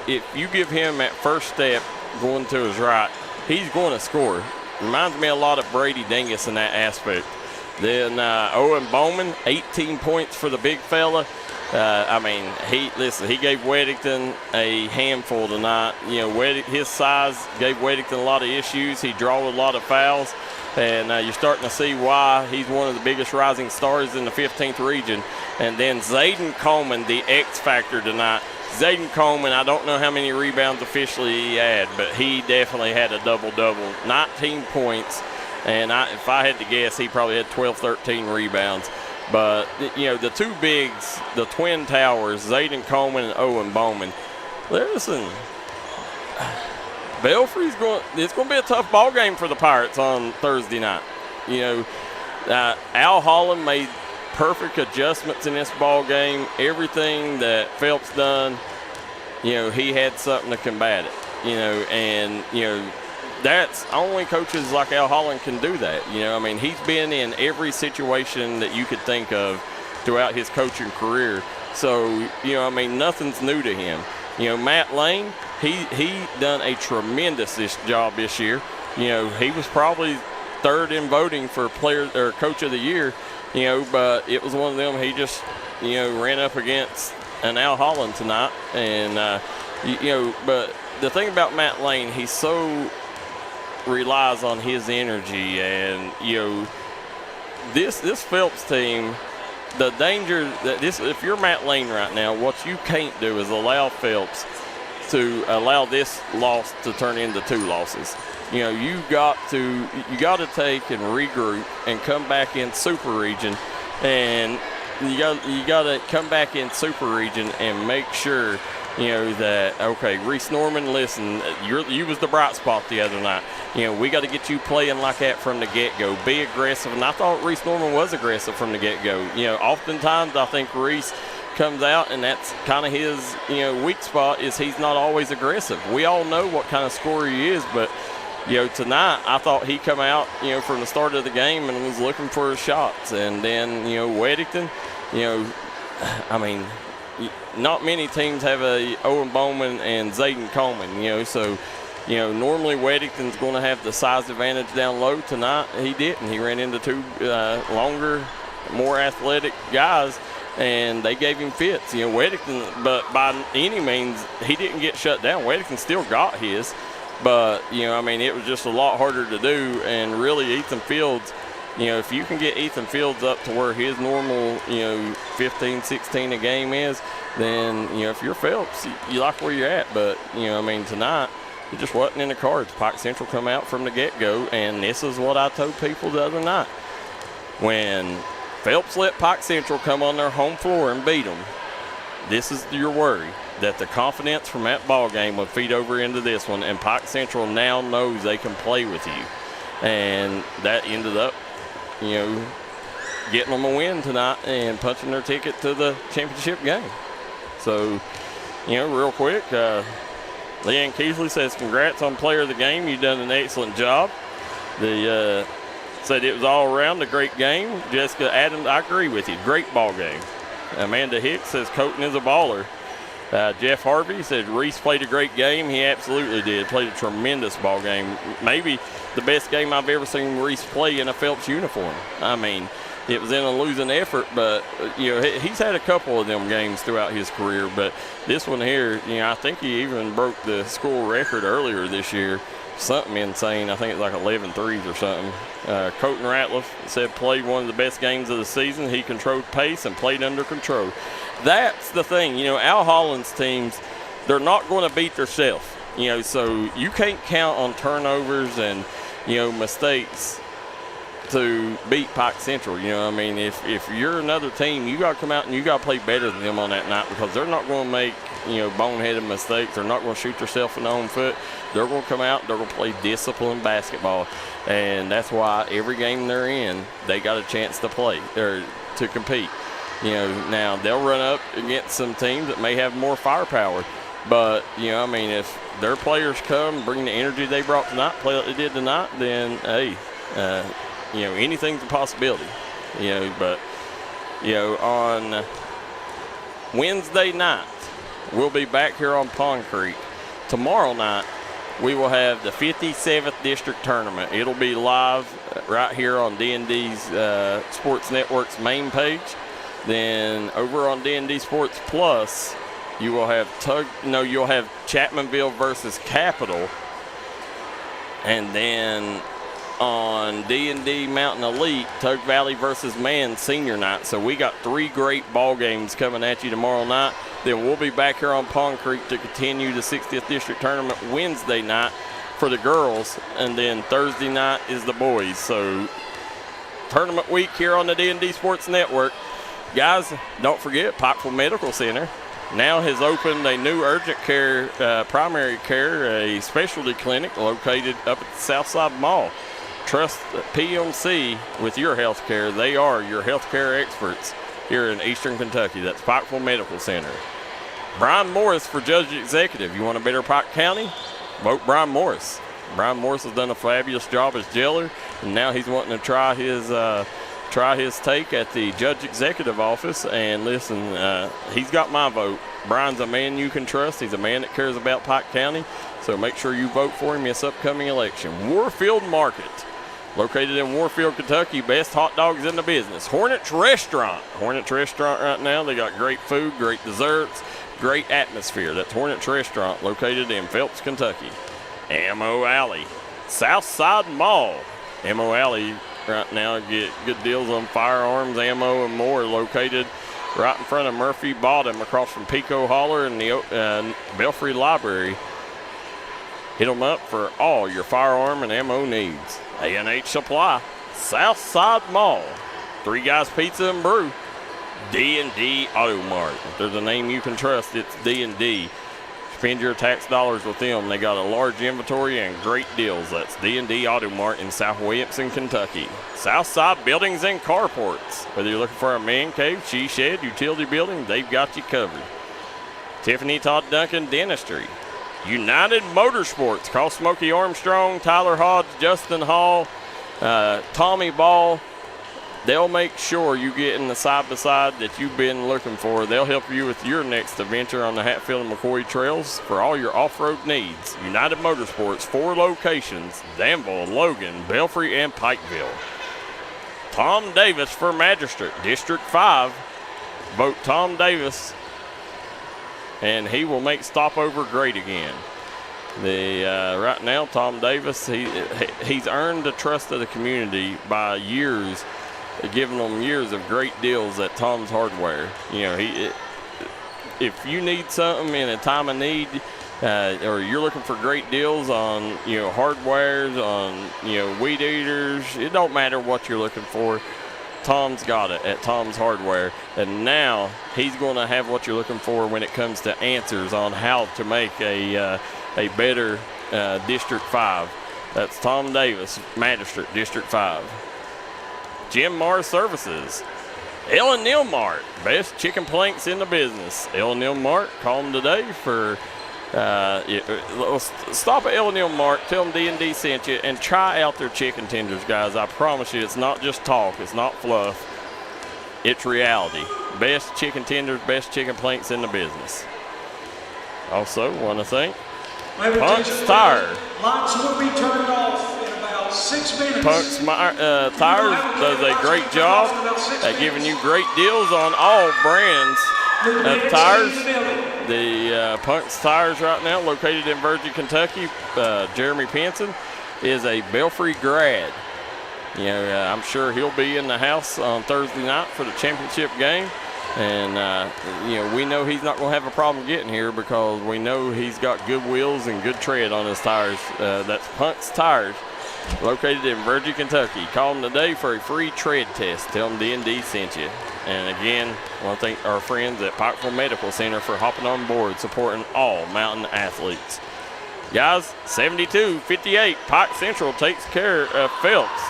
if you give him that first step going to his right, he's going to score. Reminds me a lot of Brady Dingus in that aspect. Then Owen Bowman, 18 points for the big fella. I mean, he gave Weddington a handful tonight. You know, his size gave Weddington a lot of issues. He drew a lot of fouls. And you're starting to see why he's one of the biggest rising stars in the 15th region. And then Zayden Coleman, the X factor tonight. Zayden Coleman, I don't know how many rebounds officially he had, but he definitely had a double-double, 19 points. And if I had to guess, he probably had 12, 13 rebounds. But, you know, the two bigs, the twin towers, Zayden Coleman and Owen Bowman, listen, Belfry's it's going to be a tough ball game for the Pirates on Thursday night. You know, Al Holland made perfect adjustments in this ball game. Everything that Phelps done, you know, he had something to combat it. You know, and, you know, that's only coaches like Al Holland can do that. You know, I mean, he's been in every situation that you could think of throughout his coaching career. So, you know, I mean, nothing's new to him. You know, Matt Lane, he done a tremendous job this year. You know, he was probably third in voting for player or coach of the year. You know, but it was one of them. He just, you know, ran up against an Al Holland tonight, and you know, but the thing about Matt Lane, he so relies on his energy, and you know, this Phelps team, the danger that if you're Matt Lane right now, what you can't do is allow Phelps to allow this loss to turn into 2 losses. You know, you got to take and regroup and come back in Super Region, and you got to come back in Super Region and make sure, you know, that, okay, Reese Norman, listen, you was the bright spot the other night. You know, we got to get you playing like that from the get-go. Be aggressive, and I thought Reese Norman was aggressive from the get-go. You know, oftentimes I think Reese comes out, and that's kind of his, you know, weak spot is he's not always aggressive. We all know what kind of scorer he is, but, you know, tonight I thought he come out, you know, from the start of the game and was looking for his shots. And then, you know, Weddington, you know, I mean, not many teams have a Owen Bowman and Zayden Coleman, you know, so, you know, normally Weddington's going to have the size advantage down low. Tonight he didn't. He ran into 2 longer, more athletic guys, and they gave him fits. You know, Weddington, but by any means, he didn't get shut down. Weddington still got his, but, you know, I mean, it was just a lot harder to do, and really Ethan Fields, you know, if you can get Ethan Fields up to where his normal, you know, 15, 16 a game is, then, you know, if you're Phelps, you like where you're at. But, you know, I mean, tonight, it just wasn't in the cards. Pike Central come out from the get-go, and this is what I told people the other night. When Phelps let Pike Central come on their home floor and beat them, this is your worry, that the confidence from that ball game will feed over into this one, and Pike Central now knows they can play with you. And that ended up, you know, getting them a win tonight and punching their ticket to the championship game. So, you know, real quick, Leanne Keesley says, congrats on player of the game. You've done an excellent job. Said it was all around a great game. Jessica Adams, I agree with you. Great ball game. Amanda Hicks says Colton is a baller. Jeff Harvey said Reese played a great game. He absolutely did. Played a tremendous ball game. Maybe the best game I've ever seen Reese play in a Phelps uniform. I mean, it was in a losing effort, but, he's had a couple of them games throughout his career. But this one here, I think he even broke the school record earlier this year. Something insane. I think it's like 11 threes or something. Colton Ratliff said played one of the best games of the season. He controlled pace and played under control. That's the thing. Al Holland's teams, they're not going to beat themselves. So you can't count on turnovers and, mistakes to beat Pike Central. If you're another team, you got to come out and you got to play better than them on that night, because they're not going to make, boneheaded mistakes. They're not going to shoot themselves in the own foot. They're going to come out, they're going to play disciplined basketball. And that's why every game they're in, they got a chance to play or to compete. Now they'll run up against some teams that may have more firepower. But, if their players come, bring the energy they brought tonight, play like they did tonight, then, hey, anything's a possibility. But on Wednesday night, we'll be back here on Pond Creek. Tomorrow night, we will have the 57th District Tournament. It'll be live right here on D&D's Sports Network's main page. Then over on D&D Sports Plus, you will have you'll have Chapmanville versus Capital. And then on D&D Mountain Elite, Tug Valley versus Man Senior Night. So we got 3 great ball games coming at you tomorrow night. Then we'll be back here on Pond Creek to continue the 60th District Tournament Wednesday night for the girls. And then Thursday night is the boys. So tournament week here on the D&D Sports Network. Guys, don't forget, Pikeville Medical Center now has opened a new urgent care, primary care, a specialty clinic located up at the Southside Mall. Trust PMC with your health care. They are your health care experts here in Eastern Kentucky. That's Pikeville Medical Center. Brian Morris for Judge Executive. You want a better Pike County? Vote Brian Morris. Brian Morris has done a fabulous job as jailer, and now he's wanting to try his take at the Judge Executive office. And listen, he's got my vote. Brian's a man you can trust. He's a man that cares about Pike County. So make sure you vote for him this upcoming election. Warfield Market, located in Warfield, Kentucky. Best hot dogs in the business. Hornets Restaurant. Hornets Restaurant right now, they got great food, great desserts, great atmosphere. That's Hornets Restaurant, located in Phelps, Kentucky. Ammo Alley, Southside Mall. Ammo Alley right now, get good deals on firearms, ammo, and more, located right in front of Murphy Bottom, across from Pico Holler and the Belfry Library. Hit them up for all your firearm and ammo needs. A&H Supply, Southside Mall, 3 Guys Pizza and Brew, D&D Auto Mart. If there's a name you can trust, it's D&D. Spend your tax dollars with them. They got a large inventory and great deals. That's D&D Auto Mart in South Williamson, Kentucky. Southside Buildings and Carports. Whether you're looking for a man cave, she shed, utility building, they've got you covered. Tiffany Todd Duncan Dentistry. United Motorsports. Call Smokey Armstrong, Tyler Hodge, Justin Hall, Tommy Ball. They'll make sure you get in the side-by-side that you've been looking for. They'll help you with your next adventure on the Hatfield and McCoy trails for all your off-road needs. United Motorsports, 4 locations, Danville, Logan, Belfry, and Pikeville. Tom Davis for Magistrate, District 5. Vote Tom Davis, and he will make Stopover great again. Right now, Tom Davis, he's earned the trust of the community by years, giving them years of great deals at Tom's Hardware. If you need something in a time of need, or you're looking for great deals on, hardwares, on, weed eaters, it don't matter what you're looking for. Tom's got it at Tom's Hardware, and now he's going to have what you're looking for when it comes to answers on how to make a better District 5. That's Tom Davis, Magistrate, District 5. Jim Marr Services. Ellen Neal Mart, best chicken planks in the business. Ellen Neal Mart, call them today for Stop at L&L Mark, tell them D&D sent you, and try out their chicken tenders, guys. I promise you, it's not just talk, it's not fluff, it's reality. Best chicken tenders, best chicken planks in the business. Also, want to thank Punk's Tire. Lights will be turned off in about 6 minutes. Punk's Tires does a great job at giving you great deals on all brands of tires. The Punk's Tires right now, located in Virgin, Kentucky. Jeremy Pinson is a Belfry grad. You know, I'm sure he'll be in the house on Thursday night for the championship game. And, you know, we know he's not going to have a problem getting here because we know he's got good wheels and good tread on his tires. That's Punk's Tires, located in Virgin, Kentucky. Call them today for a free tread test. Tell them D&D sent you. And again, I want to thank our friends at Pikeville Medical Center for hopping on board, supporting all mountain athletes. Guys, 72-58, Pike Central takes care of Phelps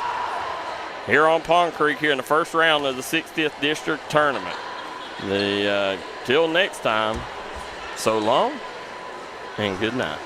here on Pond Creek here in the first round of the 60th District Tournament. Till next time, so long and good night.